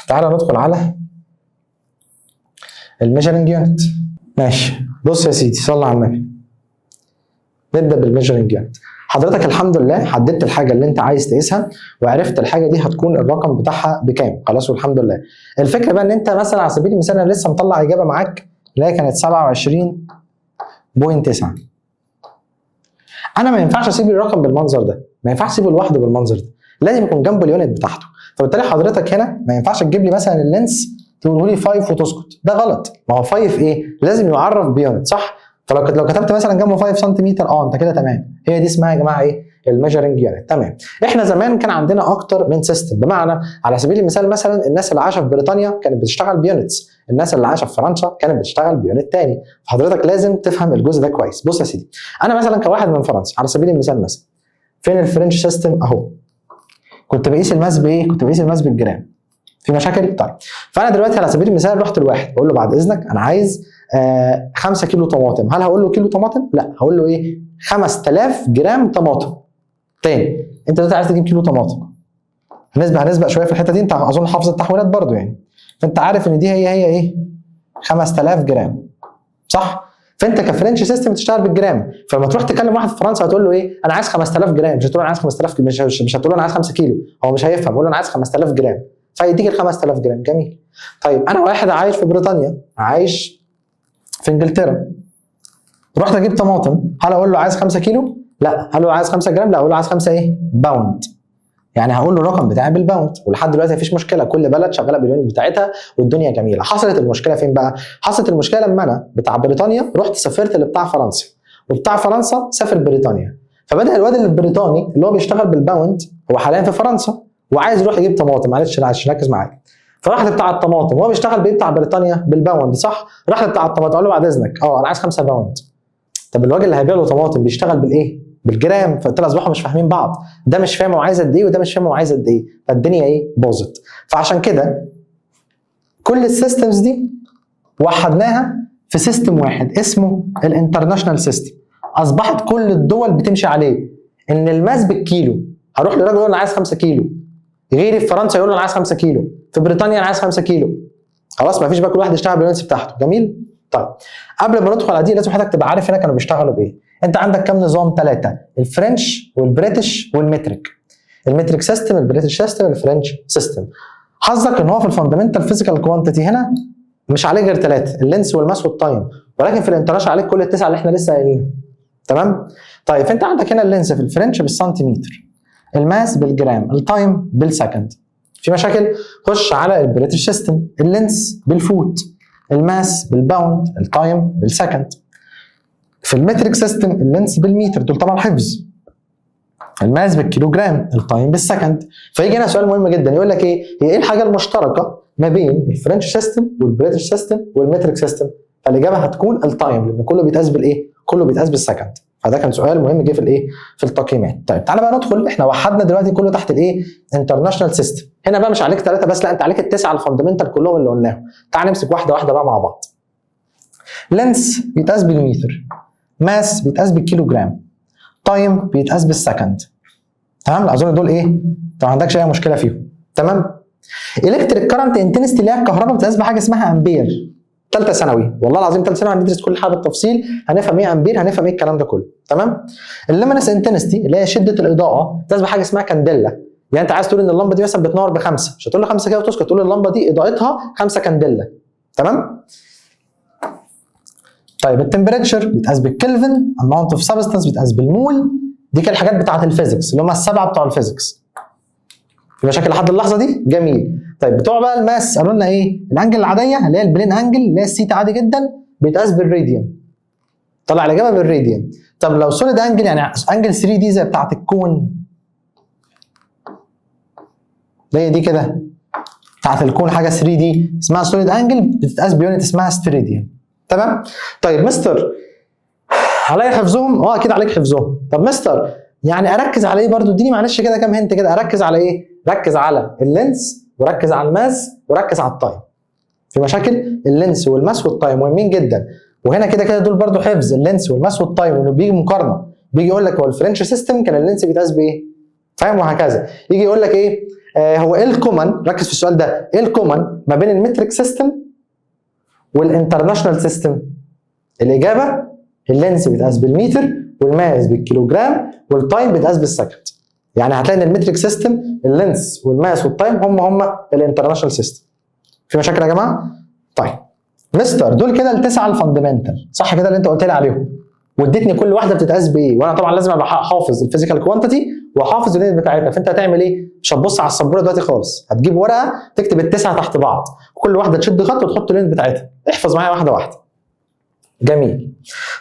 تعالى ندخل على الميجرنج يونت. ماشي. بص يا سيدي صلى على النبي. نبدا بالميجرنج يونت. حضرتك الحمد لله حددت الحاجه اللي انت عايز تقيسها وعرفت الحاجه دي هتكون الرقم بتاعها بكام، خلاص والحمد لله. الفكره بقى ان انت مثلا على سبيل المثال انا لسه مطلع اجابه معاك اللي هي كانت 27.9. انا ما ينفعش اسيب الرقم بالمنظر ده، ما ينفعش اسيبه لوحده بالمنظر ده، لازم يكون جنبه اليونت بتاعته. فبالتالي حضرتك هنا ما ينفعش تجيب لي مثلا اللينس تقوله لي 5 وتسكت، ده غلط. ما هو 5 ايه؟ لازم يعرف بيونت صح؟ فلو كتبت مثلا جنبه 5 سنتيمتر انت كده تمام. هي دي اسمها يا جماعه ايه؟ الميجرنج يونت. تمام. احنا زمان كان عندنا اكتر من سيستم، بمعنى على سبيل المثال مثلا الناس اللي عايشه في بريطانيا كانت بتشتغل بيونتس، الناس اللي عايشه في فرنسا كانت بتشتغل بيونت تاني. فحضرتك لازم تفهم الجزء ده كويس. بص يا سيدي، انا مثلا كواحد من فرنسا على سبيل المثال مثلا فين الفرنش سيستم اهو، كنت بقيس الماس بايه؟ كنت بقيس الماس بالجرام. في مشاكل؟ طيب. فانا دلوقتي على سبيل المثال رحت لواحد بقول له بعد اذنك انا عايز 5 كيلو طماطم. هل هقول له كيلو طماطم؟ لا، هقول له ايه؟ 5000 جرام طماطم. تاني، انت دلوقتي عايز تجيب كيلو طماطم، هنسبق شويه في الحته دي، انت اظن حافظ التحويلات برضو يعني، فانت عارف ان دي هي ايه؟ 5000 جرام صح؟ فانت كفرنش سيستم بتشتغل بالجرام، فلما تروح تكلم واحد في فرنسا هتقول له ايه؟ انا عايز 5000 جرام، مش هتقول له انا عايز 5000، مش هتقول له انا عايز 5 كيلو، هو مش هيفهم، قول له انا عايز 5000 جرام فيديك ال 5000 جرام. جميل. طيب انا واحد عايش في بريطانيا، عايش في انجلترا، رحت اجيب طماطم، هل اقول له عايز 5 كيلو؟ لا. هل هو عايز 5 جرام؟ لا، اقول له عايز 5 ايه؟ باوند. يعني هقول له الرقم بتاعي بالباوند، ولحد دلوقتي مفيش مشكله، كل بلد شغاله باليونت بتاعتها والدنيا جميله. حصلت المشكله فين بقى؟ حصلت المشكله لما انا بتاع بريطانيا رحت سافرت لبتاع فرنسا، وبتاع فرنسا سافر بريطانيا، فبدا الواد البريطاني اللي هو بيشتغل بالباوند هو حاليا في فرنسا وعايز يروح يجيب طماطم، معلش ركز معايا. فراح لبتاع الطماطم وهو بيشتغل بتاع بريطانيا بالباوند صح؟ راح لبتاع الطماطم قال له بعد اذنك انا عايز 5 باوند. طب الراجل اللي هيبيع له طماطم بيشتغل بالايه؟ بالجرام، فالثلاث اصبحوا مش فاهمين بعض، ده مش فاهم هو عايز قد ايه وده مش فاهم هو عايز قد ايه، فالدنيا ايه؟ باظت. فعشان كده كل السيستمز دي وحدناها في سيستم واحد اسمه الانترناشونال سيستم، اصبحت كل الدول بتمشي عليه ان الماس بالكيلو. هروح لراجل يقول انا عايز 5 كيلو، غيري في فرنسا يقول له انا عايز 5 كيلو، في بريطانيا انا عايز 5 كيلو. خلاص ما فيش بقى كل واحد يشتغل باليونتس بتاعته. جميل. طيب قبل ما ندخل على دي لازم حضرتك تبقى عارف هنا كانوا بيشتغلوا بايه. انت عندك كام نظام؟ 3، الفرنش والبريتش والمتريك. المتريك سيستم، البريتش سيستم، الفرنش سيستم. حظك ان هو في الفاندمنتال فيزيكال كوانتيتي هنا مش عليه غير 3، اللينس والماس والتايم، ولكن في الانترناشونال عليك كل ال9 اللي احنا لسه قايلينها. تمام؟ طيب فانت عندك هنا اللينس في الفرنش بالسنتيمتر، الماس بالجرام، التايم بالسكند. في مشاكل؟ خش على البريتش سيستم، اللينس بالفوت، الماس بالباوند، التايم بالسكند. في المتريك سيستم اللينس بالمتر، دول طبعا حفظ، الماس بالكيلوجرام، التايم بالسكند. فيجي هنا سؤال مهم جدا يقول لك ايه؟ هي ايه الحاجه المشتركه ما بين الفرنش سيستم والبريتش سيستم والمتريك سيستم؟ فالاجابه هتكون التايم، لان كله بيتقاس بالايه؟ كله بيتقاس بالسكند. فده كان سؤال مهم جه في الايه؟ في التقييمات. طيب تعالى بقى ندخل، احنا وحدنا دلوقتي كله تحت الايه؟ انترناشونال سيستم. هنا بقى مش عليك 3 بس، لا انت عليك ال9 الفاندمنتال كلهم اللي قلناهم. تعال نمسك واحده واحده بقى مع بعض. لينس بيتقاس بالمتر، ماس بيتقاس بالكيلوجرام، التايم بيتقاس بالسكند. تمام؟ اظن دول ايه؟ انت ما عندكش اي مشكله فيهم. تمام؟ الكتريك كارنت انتنستي اللي هي الكهرباء بتتقاس بحاجه اسمها امبير. ثالثه ثانوي، والله العظيم ثالثه ثانوي هندرس كل حاجه بالتفصيل، هنفهم ايه امبير، هنفهم ايه الكلام ده كله. تمام؟ اللومينس انتنستي اللي هي شده الاضاءه بتتقاس بحاجه اسمها كانديلا. يعني انت عايز تقول ان اللمبه دي مثلا بتنور بخمسه، مش هتقول له 5 كده وتسكت، تقول اللمبه دي اضاءتها 5 كانديلا. تمام؟ طيب التمبريتشر بيتقاس بالكلفن، اماونت اوف سبستانس بيتقاس بالمول. دي كانت الحاجات بتاعت الفيزيكس اللي هم السبعه بتوع الفيزيكس. في مشاكل لحد اللحظه دي؟ جميل. طيب بتوع بقى الماس قالوا لنا ايه؟ الانجل العاديه اللي هي البلين انجل اللي هي السيتا عادي جدا بيتقاس بالراديان. طلع الاجابه بالراديان. طب لو سوليد انجل يعني انجل 3 دي زي بتاعت الكون، زي دي كده بتاعت الكون حاجه 3 دي اسمها سوليد انجل بتتقاس بيونت اسمها ستريديان. تمام؟ طيب مستر عليا حفظهم؟ اه اكيد عليك حفظهم. طب مستر يعني اركز على ايه برضو؟ اديني معلش كده كام هنت كده. اركز على ايه؟ ركز على اللينس وركز على الماس وركز على التايم. في مشاكل اللينس والماس والتايم مهمين جدا، وهنا كده كده دول برضو حفظ اللينس والماس والتايم، انه بيجي مقارنه، بيجي يقول لك هو الفرنش سيستم كان اللينس بيتقاس بايه؟ فاهم؟ وهكذا. يجي يقول لك ايه؟ هو ايه الكومن؟ ركز في السؤال ده، ايه الكومن ما بين المتريك سيستم والانترناشونال سيستم؟ الاجابه اللينس بيتقاس بالمتر، والماس بالكيلوجرام، والتايم بيتقاس بالسكند. يعني هتلاقي ان المتريك سيستم اللينس والماس والتايم هم الانترناشونال سيستم. في مشاكل يا جماعه؟ طيب مستر دول كده التسعه الفاندمنتال، صح كده اللي انت قلت لي عليهم، واديتني كل واحده بتتقاس بايه، وانا طبعا لازم ابقى حافظ الفيزيكال كوانتيتي وحافظ اليونت بتاعتها. فانت هتعمل ايه؟ مش هتبص على السبوره دلوقتي خالص، هتجيب ورقه تكتب التسعه تحت بعض، كل واحده تشد خط وتحط اليونت بتاعتها. احفظ معايا واحده واحده. جميل.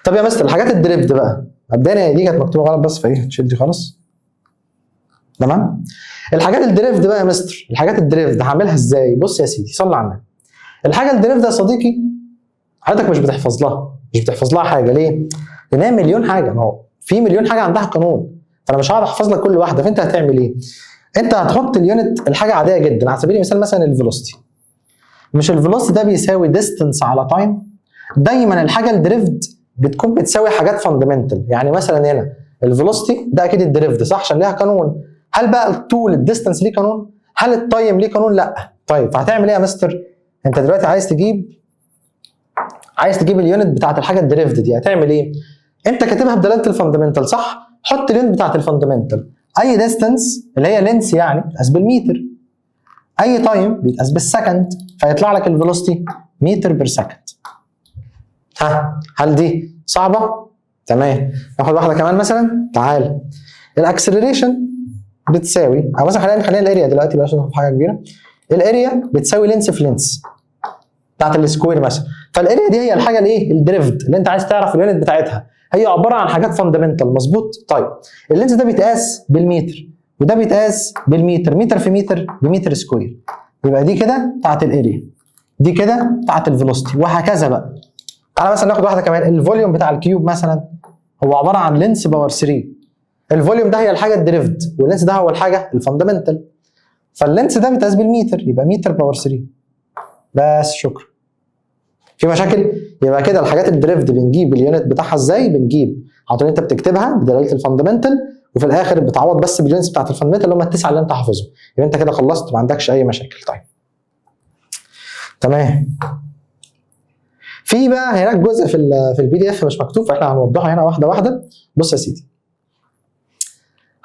طب يا مستر الحاجات الدريفد بقى، مبدئيا دي كانت مكتوبه غلط بس فايه تشيل دي خالص. تمام؟ الحاجات الدريفد بقى يا مستر، الحاجات الدريفد هعملها ازاي؟ بص يا سيدي صلي على النبي. الحاجه الدريفد يا صديقي حضرتك مش بتحفظ لها، مش بتحفظ لها حاجه. ليه؟ لان هي مليون حاجه، ما هو في مليون حاجه عندها قانون، فانا مش هقعد احفظ لك كل واحده. فانت هتعمل ايه؟ انت هتحط اليونت الحاجه عاديه جدا. على سبيل المثال مثلا الفيلوسيتي، مش الفيلوسيتي ده بيساوي ديستنس على تايم؟ دايما الحاجه الدريفد بتكون بتساوي حاجات فاندمنتال. يعني مثلا هنا الفيلوسيتي ده اكيد الدريفد صح عشان ليها قانون. هل بقى الطول الديستنس ليه قانون؟ هل التايم ليه قانون؟ لا. طيب فهتعمل ايه يا مستر؟ انت دلوقتي عايز تجيب اليونت بتاعت الحاجه الدريفد دي، هتعمل ايه؟ انت كاتبها بدلاله الفاندمنتال صح؟ حط اليونت بتاعت الفاندمنتال. اي ديستنس اللي هي لينس يعني بيتقاس بالمتر، اي تايم بيتقاس بالسكند، فيطلع لك الفيلوسيتي متر بير سكند. ها هل دي صعبه؟ تمام. ناخد واحده كمان مثلا. تعال الاكسلريشن بتساوي، او مثلا خلينا الاريا دلوقتي بلاش ناخد حاجه كبيره. الاريا بتساوي لينس في لينس بتاعت السكوير مثلا. فالاريا دي هي الحاجه الايه؟ الدريفد اللي انت عايز تعرف اليونت بتاعتها، هي عباره عن حاجات فاندمنتال. مظبوط؟ طيب اللينس ده بيتقاس بالمتر وده بيتقاس بالمتر، متر في متر بمتر سكوير، يبقى دي كده بتاعت الاريا، دي كده بتاعت الفيلوسيتي، وهكذا بقى. تعالى مثلا ناخد واحده كمان. الفوليوم بتاع الكيوب مثلا هو عباره عن لينس باور 3. الفوليوم ده هي الحاجه الدريفد واللينس ده هو الحاجه الفاندمنتال، فاللينس ده بيتقاس بالمتر يبقى متر باور 3 بس. شكرا. في مشاكل؟ يبقى كده الحاجات الدريفد بنجيب اليونت بتاعها ازاي؟ بنجيب على طول انت بتكتبها بدلاله الفاندمنتال، وفي الاخر بتعوض بس باليونتس بتاعت الفاندمنتال اللي هم التسعه اللي انت حافظهم. يبقى انت كده خلصت ما عندكش اي مشاكل. طيب تمام. في بقى هناك جزء في البي دي اف مش مكتوب، فاحنا هنوضحه هنا واحده واحده. بص يا سيدي،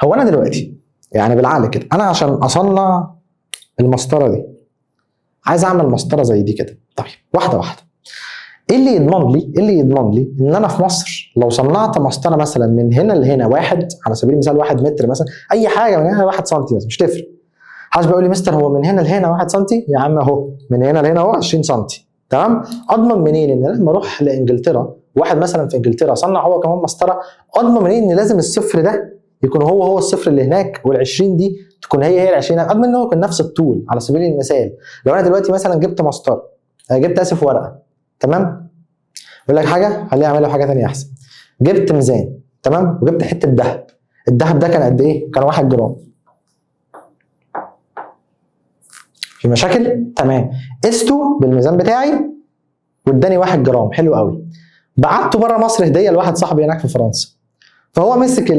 هو انا دلوقتي يعني بالعقل كده، انا عشان اصنع المسطره دي عايز اعمل مسطره زي دي كده. طيب واحده واحده. ايه اللي يضمن لي ان انا في مصر لو صنعت مسطره مثلا من هنا لهنا واحد، على سبيل المثال 1 متر مثلا، اي حاجه من هنا ل 1 سم مثلا مش تفرق. حد بيقول لي مستر هو من هنا لهنا 1 سم، يا عم اهو من هنا لهنا اهو 20 سم. تمام؟ اضمن منين ان لما اروح لانجلترا واحد مثلا في انجلترا صنع هو كمان مسطره، اضمن منين ان لازم الصفر ده يكون هو الصفر اللي هناك، وال20 دي تكون هي ال20 هناك؟ اضمن ان هو يكون نفس الطول. على سبيل المثال لو انا دلوقتي مثلا جبت مسطره، جبت ورقه، تمام؟ اقول لك حاجه خليني اعملها حاجه ثانيه احسن. جبت ميزان، تمام؟ وجبت حته ذهب. الذهب ده كان قد ايه؟ كان 1 جرام. في مشاكل؟ تمام. قسته بالميزان بتاعي واداني 1 جرام. حلو قوي. بعته بره مصر هديه لواحد صاحبي هناك في فرنسا، فهو مسك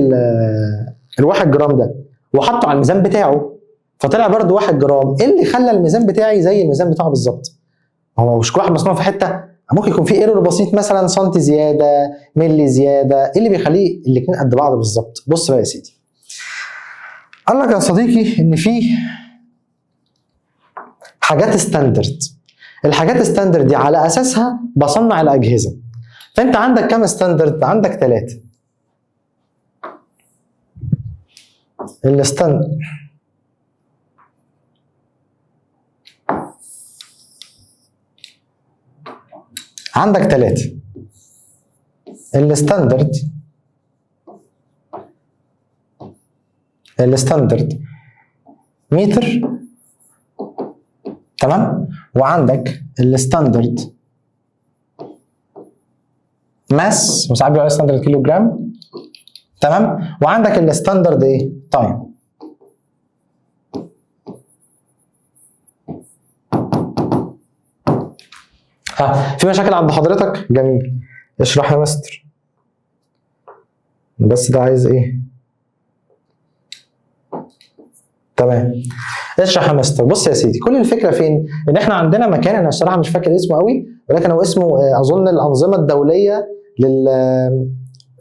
الواحد جرام ده وحطه على الميزان بتاعه، فطلع برضه 1 جرام. ايه اللي خلى الميزان بتاعي زي الميزان بتاعه بالظبط؟ هو مش كل واحد مصنوع في حته، ممكن يكون في ايرور بسيط مثلا سنتي زياده، ملي زياده. ايه اللي بيخليه الاثنين قد بعض بالظبط؟ بص بقى يا سيدي، قال لك يا صديقي ان في حاجات ستاندرد. الحاجات ستاندرد دي على اساسها بصنع الاجهزه. فانت عندك كام ستاندرد؟ عندك 3. الستاندرد عندك 3. الستاندرد متر، تمام، وعندك الستاندرد ماس، وساعات بيقولوا ستاندرد كيلو جرام، تمام، وعندك الستاندرد ايه؟ تايم. في مشاكل عند حضرتك؟ جميل، اشرح يا مستر. بس ده عايز ايه؟ تمام، اشرح يا مستر. بص يا سيدي، كل الفكره فين؟ ان احنا عندنا مكان، انا الصراحه مش فاكر اسمه قوي، ولكن هو اسمه اظن الانظمه الدوليه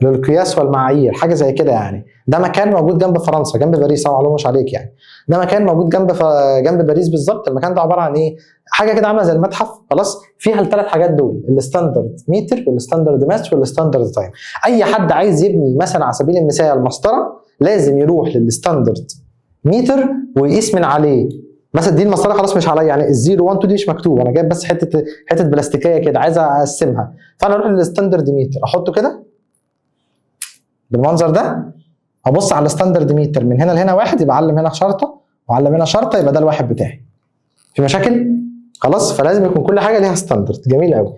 للقياس والمعايير، حاجه زي كده يعني. ده مكان موجود جنب فرنسا، جنب باريس، ما علومش عليك يعني. ده مكان موجود جنب باريس بالظبط. المكان ده عباره عن ايه؟ حاجه كده عامله زي المتحف، خلاص، فيها ال3 حاجات دول: الستاندرد متر، والستاندرد ماس، والستاندرد تايم. اي حد عايز يبني مثلا على سبيل المثال مسطره، لازم يروح للستاندرد متر ويقيس من عليه. مثلا دي المسطره خلاص مش عليا، يعني ال0 1 2 دي مش مكتوب، انا جايب بس حته بلاستيكيه كده عايز اقسمها، فانا اروح للستاندرد متر احطه كده بالمنظر ده، ابص على الستاندرد متر من هنا لهنا 1، يبقى اعلم هنا شرطه واعلم هنا شرطه، يبقى ده الواحد بتاعي. في مشاكل؟ خلاص، فلازم يكون كل حاجه ليها ستاندرد. جميل قوي.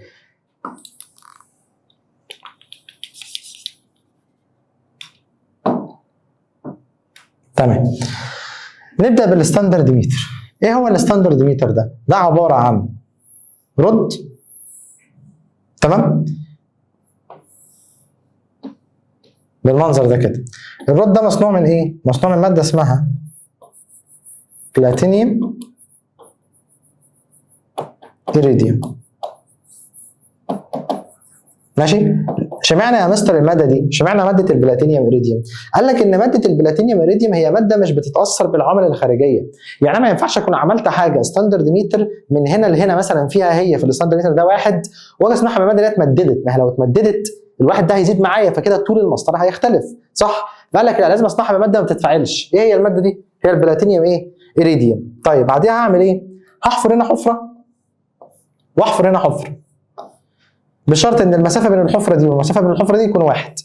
تمام، نبدا بالستاندرد متر. ايه هو الستاندرد متر ده؟ ده عباره عن رد، تمام، بالمنظر ده كده. الرد ده مصنوع من ايه؟ مصنوع من ماده اسمها بلاتينيوم إيريديوم. ماشي؟ اشمعنى يا مستر الماده دي؟ اشمعنى ماده البلاتينيوم إيريديوم؟ قال لك ان ماده البلاتينيوم إيريديوم هي ماده مش بتتاثر بالعوامل الخارجيه. يعني انا ما ينفعش اكون عملت حاجه ستاندرد متر من هنا لهنا مثلا فيها هي في الستاندرد متر ده 1، واجي اسمعها بالماده دي اتمددت. ما هي لو اتمددت الواحد ده هيزيد معايا، فكده طول المسطره هيختلف، صح؟ فقال لك لا، لازم اصنعها بماده ما بتتفاعلش. ايه هي الماده دي؟ هي البلاتينيوم ايه؟ إيريديوم. طيب بعديها هعمل ايه؟ هحفر هنا حفره واحفر هنا حفره، بشرط ان المسافه بين الحفره دي والمسافه بين الحفره دي يكون 1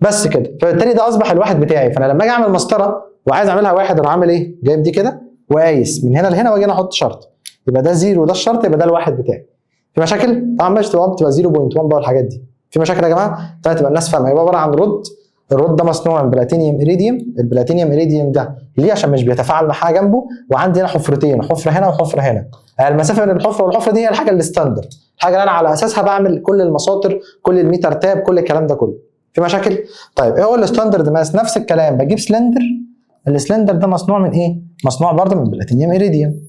بس كده. فبالتالي ده اصبح الواحد بتاعي. فانا لما اجي اعمل مسطره وعايز اعملها 1، انا عامل ايه؟ جايب دي كده وقايس من هنا لهنا، واجي انا احط شرط، يبقى ده 0 وده الشرط، يبقى ده الواحد بتاعي. في مشاكل؟ طبعا ماشي، تبقى 0.1 بقى والحاجات دي. في مشاكل يا جماعه؟ طيب تبقى الناس فاهمه. يبقى عباره عن رد، الرد ده مصنوع من بلاتينيوم إيريديوم. البلاتينيوم إيريديوم ده ليه؟ عشان مش بيتفاعل مع حاجه جنبه، وعندي هنا حفرتين، حفره هنا وحفره هنا. المسافه بين الحفره والحفره دي هي الحاجه الستاندرد، الحاجه اللي انا على اساسها بعمل كل المساطر، كل الميتر تاب، كل الكلام ده كله. في مشاكل؟ طيب ايه هو الستاندرد ماس؟ نفس الكلام، بجيب سلندر. السلندر ده مصنوع من ايه؟ مصنوع برضه من بلاتينيوم إيريديوم.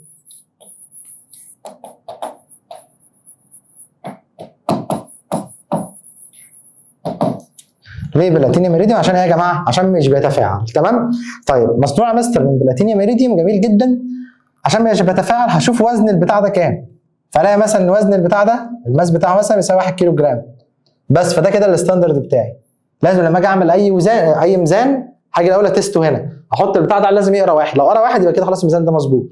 ليه بلاتينيوم إيريديوم؟ عشان ايه يا جماعه؟ عشان مش بيتفاعل، تمام؟ طيب مصنوع مستر من بلاتينيوم إيريديوم، جميل جدا. عشان مش بيتفاعل هشوف وزن البتاع ده كام، فلاقي مثلا ان وزن البتاع ده الماس بتاعه مثلا يساوي 1 كيلو جرام بس، فده كده الستاندرد بتاعي. لازم لما اجي اعمل اي ميزان هاجي الاول اتسته هنا، احط البتاع ده لازم يقرا 1، لو قرا 1 يبقى كده خلاص الميزان ده مظبوط.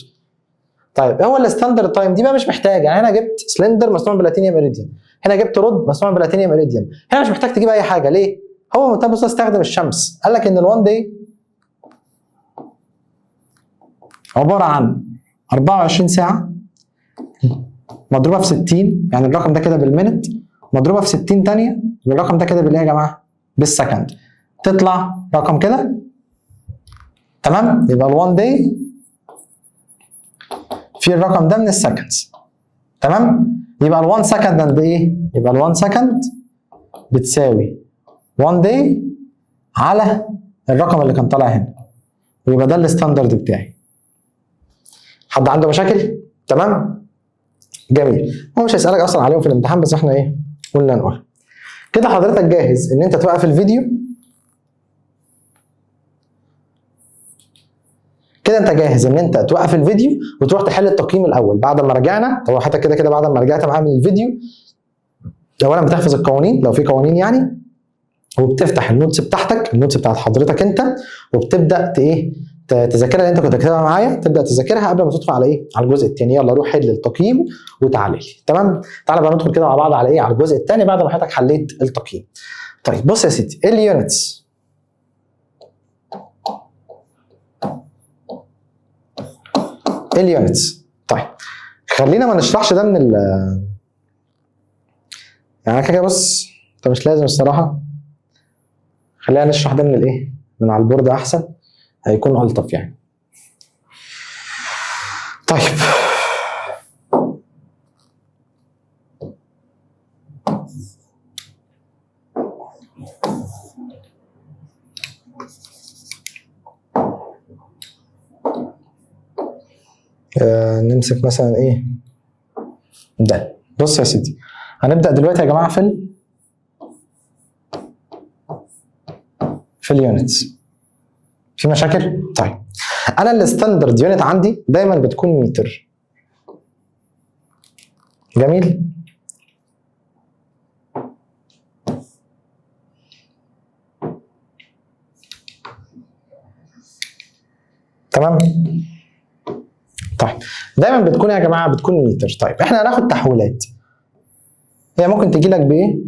طيب ايه هو الستاندرد تايم؟ دي بقى مش محتاج، يعني هنا جبت سلندر مصنوع من بلاتينيوم إيريديوم، هنا جبت رد مصنوع من بلاتينيوم إيريديوم، هنا مش محتاج تجيب اي حاجه. ليه؟ هو متبص استخدم الشمس. قال لك ان ال1 داي عباره عن 24 ساعه مضروبه في 60، يعني الرقم ده كده بالمينت، مضروبه في 60 ثانيه، والرقم ده كده بالايه يا جماعه؟ بالسكند، تطلع رقم كده، تمام؟ يبقى ال1 داي في الرقم ده من السكندز، تمام؟ يبقى ال1 سكند قد ايه؟ يبقى ال1 سكند بتساوي 1 داي على الرقم اللي كان طالع هنا، ويبقى ده الستاندرد بتاعي. حد عنده مشاكل؟ تمام؟ جميل. هو مش هيسألك اصلا عليهم في الامتحان، بس احنا ايه قلنا نقول كده. حضرتك جاهز ان انت توقف الفيديو؟ كده انت جاهز ان انت توقف الفيديو وتروح تحل التقييم الاول بعد ما رجعنا. طبعا حتى كده كده بعد ما رجعت معايا من الفيديو، اولا بتحفظ القوانين لو في قوانين يعني، وبتفتح النوتس بتاعتك، النوتس بتاعت حضرتك انت، وبتبدا تذاكرها اللي انت كنت كاتبها معايا، تبدا تذاكرها قبل ما تدخل على ايه؟ على الجزء الثاني. يلا روح حل التقييم وتعالى لي. تمام؟ تعالى بقى ندخل كده مع بعض على ايه؟ على الجزء الثاني بعد ما حضرتك حليت التقييم. طيب بص يا سيدي، اليونتس طيب خلينا ما نشرحش ده من يعني كده. بص انت مش لازم الصراحه، خلينا نشرح ده من الايه؟ من على البورد احسن، هيكون الطف يعني. طيب نمسك مثلا ايه ده. بص يا سيدي، هنبدأ دلوقتي يا جماعة في اليونتس. في مشاكل؟ طيب انا الستاندرد يونت عندي دايما بتكون متر. جميل؟ تمام؟ طيب دايما بتكون يا جماعه بتكون متر. طيب احنا هناخد تحويلات، هي ممكن تجي لك بايه؟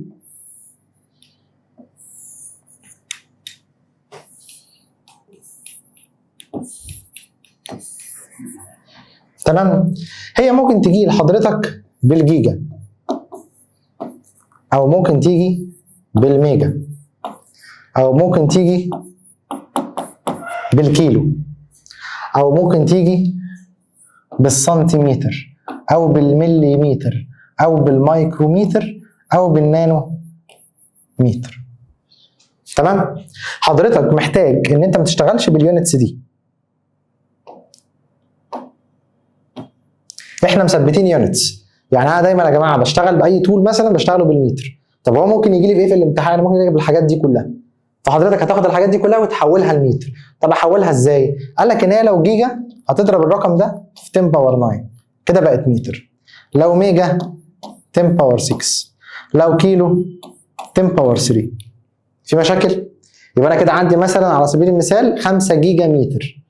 تمام؟ هي ممكن تجي لحضرتك بالجيجا، او ممكن تيجي بالميجا، او ممكن تيجي بالكيلو، او ممكن تيجي بالسنتيمتر، او بالمليمتر، او بالمايكرومتر، او بالنانو متر. تمام؟ حضرتك محتاج ان انت ما تشتغلش باليونتس دي. احنا مثبتين يونتس، يعني انا دايما يا جماعه بشتغل باي تول مثلا بشتغله بالمتر. طب هو ممكن يجي لي في ايه في الامتحان؟ ممكن يجي بالحاجات دي كلها. فحضرتك هتاخد الحاجات دي كلها وتحولها لمتر. طب احولها ازاي؟ قال لك ان هي لو جيجا هتضرب الرقم ده في 10 باور 9 كده بقت متر. لو ميجا 10 باور 6. لو كيلو 10 باور 3. في مشاكل؟ يبقى انا كده عندي مثلا على سبيل المثال 5 جيجا متر.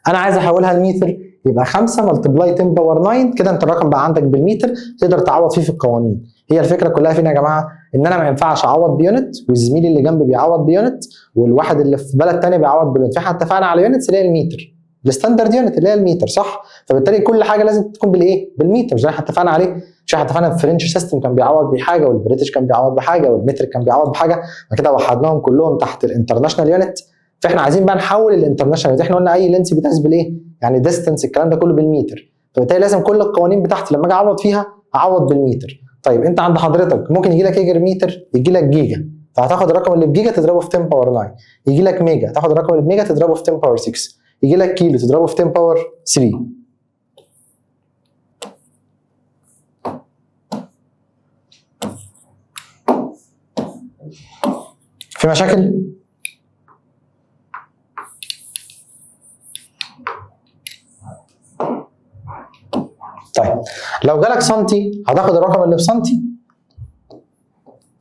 انا عايز احولها لمتر، يبقى 5 ملتبلاي 10 باور 9 كده انت الرقم بقى عندك بالمتر، تقدر تعوض فيه في القوانين. هي الفكره كلها فين يا جماعه؟ ان انا ما ينفعش اعوض بيونت والزميل اللي جنبي بيعوض بيونت والواحد اللي في بلد ثانيه بيعوض بيونت. فاحنا اتفقنا على يونتس اللي هي المتر، الستاندرد يونت اللي هي المتر، صح؟ فبالتالي كل حاجه لازم تكون بالايه؟ بالمتر. مش زي احنا اتفقنا عليه؟ مش احنا اتفقنا الفرنش سيستم كان بيعوض بحاجه، والبريتش كان بيعوض بحاجه، والمتر كان بيعوض بحاجه، فكده وحدناهم كلهم تحت الانترناشونال يونت. فاحنا عايزين بقى نحول الانترناشونال. احنا قلنا اي لينس بيتقاس بالايه؟ يعني ديستنس الكلام ده كله بالمتر. فبالتالي لازم كل القوانين بتاعتي لما اجي اعوض فيها اعوض بالمتر. طيب انت عند حضرتك ممكن يجي لك ايه غير متر؟ يجي لك جيجا، فهتاخد الرقم اللي بجيجا تضربه في 10 باور 9. يجي لك ميجا، تاخد الرقم اللي بميجا تضربه في 10 باور 6. يجي لك كيلو تضربه في 10 باور 3. في مشاكل؟ طيب لو جالك سنتي هتاخد الرقم اللي في سنتي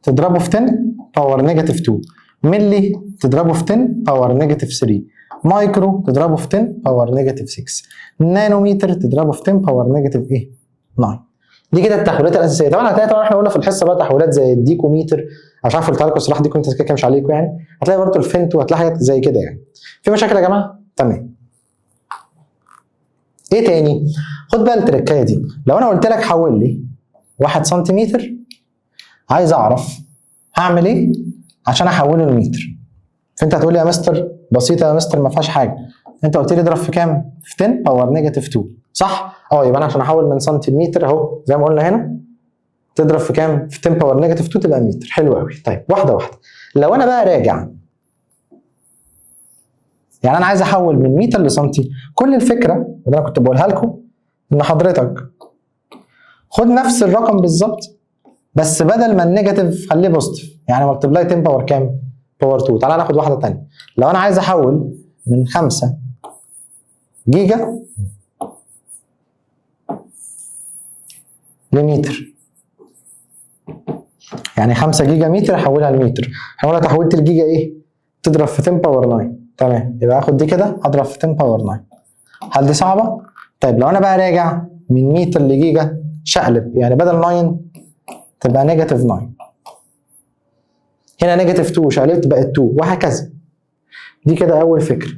تضربه في 10 باور نيجاتيف 2. ملي تضربه في 10 باور نيجاتيف 3. مايكرو تضربه في 10 باور نيجاتيف 6. نانومتر تضربه في 10 باور نيجاتيف ايه؟ 9. دي كده التحويلات الاساسيه. طبعا هتلاقي طبعا احنا قلنا في الحصه بقى تحويلات زي الديكوميتر، مش عارف قلتها لكم الصراحه، ديكوميتر كده مش عليكم يعني. هتلاقي برضه الفنت وهتلاقي حاجات زي كده يعني. في مشاكل يا جماعه؟ تمام. ايه تاني؟ خد بقى التركايه دي. لو انا قلت لك حول لي 1 سنتيمتر، عايز اعرف هعمل ايه عشان احوله لمتر. فانت هتقول لي يا مستر بسيطه يا مستر ما فيهاش حاجه. انت قلت لي اضرب في كام؟ في 10 باور نيجاتيف 2، صح؟ يبقى انا عشان احول من سنتيمتر اهو زي ما قلنا هنا تضرب في كام؟ في 10 باور نيجاتيف 2 تبقى متر. حلو قوي. طيب واحده واحده. لو انا بقى راجع يعني انا عايز احول من متر لسنتي. كل الفكره اللي انا كنت بقولها لكم ان حضرتك خد نفس الرقم بالظبط، بس بدل ما النيجاتيف خليه بوزيتيف، يعني ملتبلاي 10 باور كام؟ باور 2. تعالى ناخد واحده ثانيه. لو انا عايز احول من 5 جيجا لمتر، يعني 5 جيجا متر احولها لمتر، احولها تحويله الجيجا ايه؟ تضرب في 10 باور 9. تمام، يبقى اخد دي كده اضرب في 10 باور 9. هل دي صعبه؟ طيب لو انا بقى راجع من متر لجيجا شقلب، يعني بدل 9 تبقى نيجاتيف 9، هنا نيجاتيف 2 شقلبت بقت 2، وهكذا. دي كده اول فكره.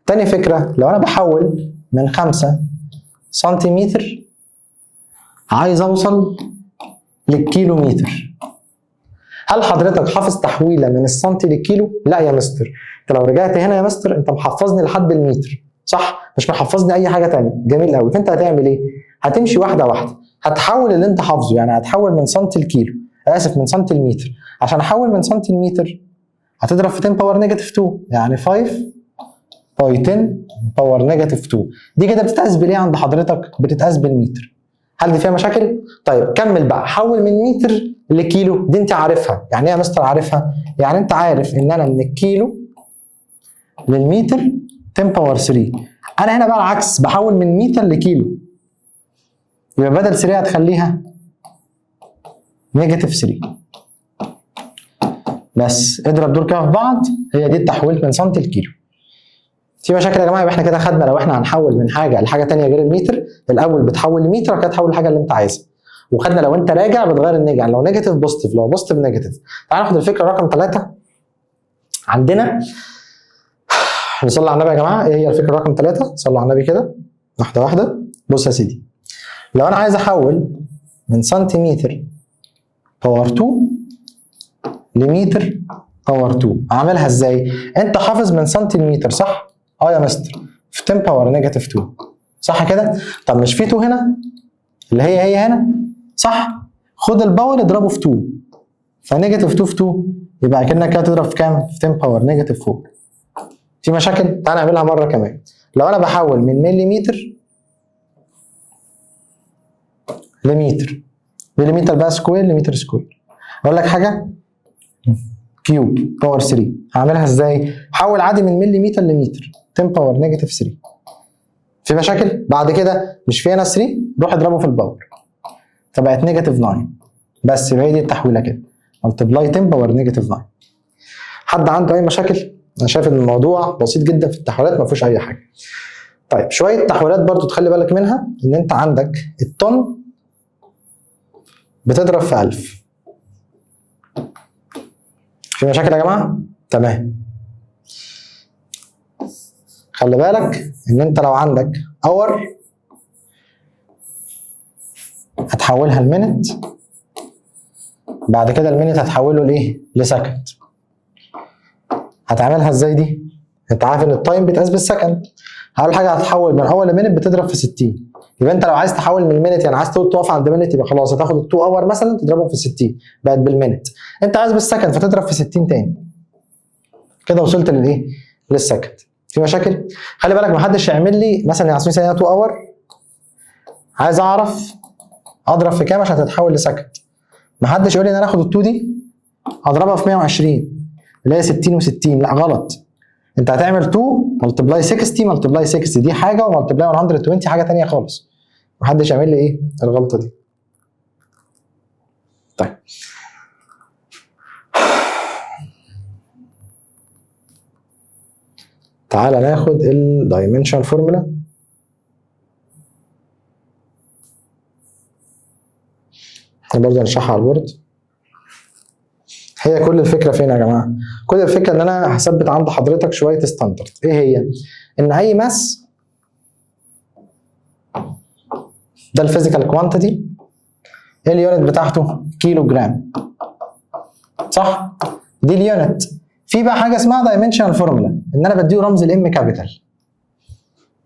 تاني فكره، لو انا بحول من 5 سنتيمتر عايز اوصل للكيلو متر، هل حضرتك حافظ تحويله من السنتي للكيلو؟ لا يا مستر، انت لو رجعت هنا يا مستر انت محفظني لحد المتر، صح؟ مش محفظني اي حاجه ثانيه. جميل قوي. فانت هتعمل ايه؟ هتمشي واحده واحده، هتحول اللي انت حافظه، يعني هتحول من سنتي لكيلو، اسف من سنتي لمتر. عشان احول من سنتي لمتر هتضرب في 10 باور نيجاتيف 2، يعني 5 باي 10 باور نيجاتيف 2. دي كده بتتقاس بالايه عند حضرتك؟ بتتقاس بالمتر. هل دي فيها مشاكل؟ طيب كمل بقى، حول من متر لكيلو. دي انت عارفها. يعني ايه يا مستر عارفها؟ يعني انت عارف ان انا من الكيلو للمتر 10 باور 3. انا هنا بقى العكس، بحول من متر لكيلو، يبقى بدل 3 هتخليها نيجاتيف 3. بس اضرب دول كده في بعض، هي دي التحويل من سنتي لكيلو. في مشاكل يا جماعه؟ يبقى احنا كده خدنا لو احنا هنحول من حاجه لحاجه ثانيه غير المتر، الاول بتحول لمتر وكده تحول الحاجه اللي انت عايزها. وخدنا لو انت راجع بتغير النيجاتيف، يعني لو نيجاتيف بوزيتيف، لو بوزيتيف نيجاتيف. تعال ناخد الفكره رقم 3 عندنا. نصلي على النبي يا جماعه. ايه هي الفكره رقم 3؟ صلوا على النبي كده واحده واحده. بص يا سيدي، لو انا عايز احول من سنتيمتر باور 2 لمتر باور 2، اعملها ازاي؟ انت حافظ من سنتيمتر صح؟ يا مستر، في 10 باور نيجاتيف 2، صح كده؟ طب مش في 2 هنا اللي هي هنا، صح؟ خد الباور اضربه في 2، فنيجاتيف 2 في 2 يبقى كأنك كده تضرب في كام؟ في 10 باور نيجاتيف 4. في مشاكل؟ تعال نعملها مره كمان. لو انا بحول من مليمتر لمتر، مليمتر بقى سكوير لمتر سكوير، اقول لك حاجه؟ كيوب باور 3، هعملها ازاي؟ حول عادي من مليمتر لمتر 10 باور نيجاتيف 3. في مشاكل؟ بعد كده مش في هنا 3، روح اضربه في الباور فبقت نيجاتيف 9. بس يبقى هي دي التحويله كده، ملتبلاي 10 باور نيجاتيف 9. حد عنده اي مشاكل؟ انا شايف ان الموضوع بسيط جدا في التحويلات، ما فيهوش اي حاجه. طيب شويه تحويلات برضو تخلي بالك منها، ان انت عندك الطن بتضرب في 1000. في مشاكل يا جماعه؟ تمام. خلي بالك ان انت لو عندك اور هتحولها لمينت، بعد كده المينت هتحوله لايه؟ لسكند. هتعملها ازاي دي؟ انت عارف ان التايم بيتقاس بالسكند. اول حاجه هتحول من اول لمينت بتضرب في 60. يبقى انت لو عايز تحول من المينت، يعني عايز تقف عند مينت، يبقى خلاص هتاخد ال 2 اور مثلا تضربهم في 60 بقت بالمينت. انت عايز بالسكند فتضرب في 60 تاني. كده وصلت للايه؟ للسكند. في مشاكل؟ خلي بالك محدش يعمل لي مثلا يا عصمي 2 اور، عايز اعرف اضرب في كام عشان تتحول لسكند. محدش يقول لي ان انا اخد ال 2 دي اضربها في 120 اللي هي 60 و60، لا غلط. انت هتعمل 2 ملتبلاي 60 ملتبلاي 60 دي حاجه، وملتبلاي 120 حاجه ثانيه خالص. محدش يعمل لي ايه الغلطه دي. طيب تعالى ناخد الدايمنشن فورمولا. برضه هنشرحها على البورد. هي كل الفكره فين يا جماعه؟ كل الفكره ان انا هثبت عند حضرتك شويه ستاندرد. ايه هي؟ ان اي ماس ده الفيزيكال كوانتيتي، ايه اليونت بتاعته؟ كيلو جرام، صح؟ دي اليونت. في بقى حاجه اسمها دايمنشنال فورمولا، ان انا بديه رمز الام كابيتال،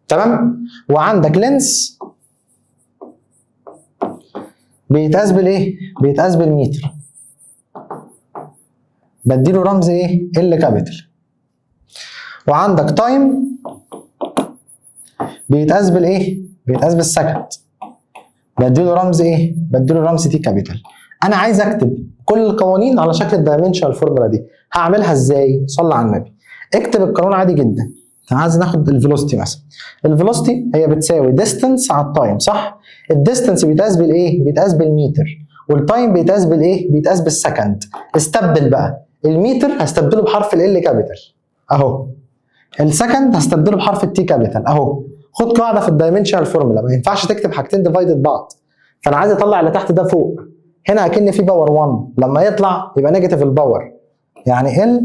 تمام؟ وعندك لينس بيتقاس بالايه؟ بيتقاس بالمتر، بديله رمز ايه؟ ال كابيتال. وعندك تايم بيتقاس بالايه؟ بيتقاس بالسكند. بديله رمز ايه؟ بديله رمز تي كابيتال. انا عايز اكتب كل القوانين على شكل الدايمنشنال فورمولا دي، هعملها ازاي؟ صلى على النبي. اكتب القانون عادي جدا. عايز ناخد الفيلوسيتي مثلا. الفيلوسيتي هي بتساوي ديستانس على التايم، صح؟ الديستانس بيتقاس بالايه؟ بيتقاس بالمتر، والتايم بيتقاس بالايه؟ بيتقاس بالسكند. استبدل بقى، المتر هستبدله بحرف ال كابيتال اهو، السكند هستبدله بحرف التي كابيتال اهو. خد قاعده في الدايمنشنال فورمولا، ما ينفعش تكتب حاجتين ديفايدد بعض. فانا عايز اطلع اللي تحت ده فوق، هنا اكن في باور 1 لما يطلع يبقى نيجاتيف الباور، يعني ال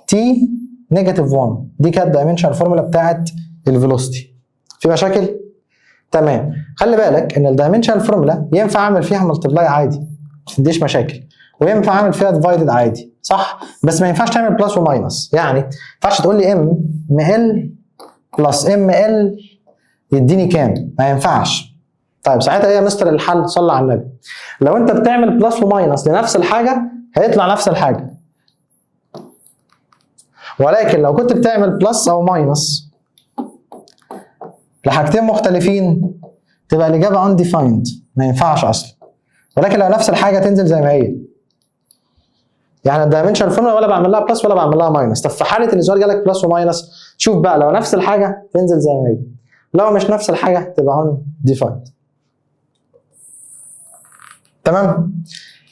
تي نيجاتيف 1. دي كانت الدايمنشنال فورمولا بتاعت الفيلوسيتي. في مشاكل؟ تمام. خلي بالك ان الدايمنشنال فورمولا ينفع اعمل فيها ملتبلاي عادي، ما تديش مشاكل، وينفع اعمل فيها ديفايدد عادي، صح؟ بس ما ينفعش تعمل بلس وماينس، يعني ما ينفعش تقول لي ام ال بلس ام ال يديني كام؟ ما ينفعش. طيب ساعتها ايه يا مستر الحل؟ صلى على النبي. لو انت بتعمل بلس وماينس لنفس الحاجه هيطلع نفس الحاجه، ولكن لو كنت بتعمل بلس او ماينس لحاجتين مختلفين تبقى الاجابه undefined، ما ينفعش اصلا. ولكن لو نفس الحاجه تنزل زي ما هي. يعني الدايمنشنال فورمولا ولا بعمل لها بلس ولا بعمل لها ماينس. طب في حاله ان السؤال جالك بلس وماينس، شوف بقى لو نفس الحاجه تنزل زي ما هي، لو مش نفس الحاجه تبقى undefined. تمام؟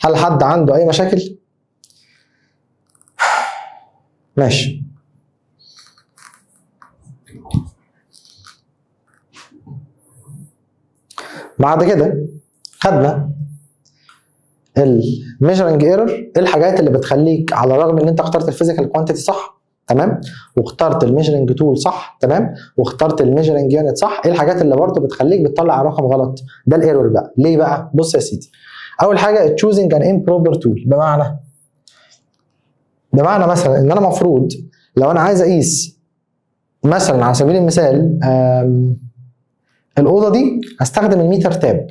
هل حد عنده اي مشاكل؟ ماشي. بعد كده خدنا الميجرنج ايرور، ايه الحاجات اللي بتخليك على الرغم ان انت اخترت الفيزيكال كوانتيتي صح، تمام، واخترت الميجرنج تول صح، تمام، واخترت الميجرنج يونت صح، ايه الحاجات اللي برضه بتخليك بتطلع رقم غلط؟ ده الايرور بقى. ليه بقى؟ بص يا سيدي، اول حاجه تشوزنج ان امبروبر تول، بمعنى مثلا ان انا المفروض لو انا عايز اقيس مثلا على سبيل المثال الاوضه دي هستخدم الميتر تاب،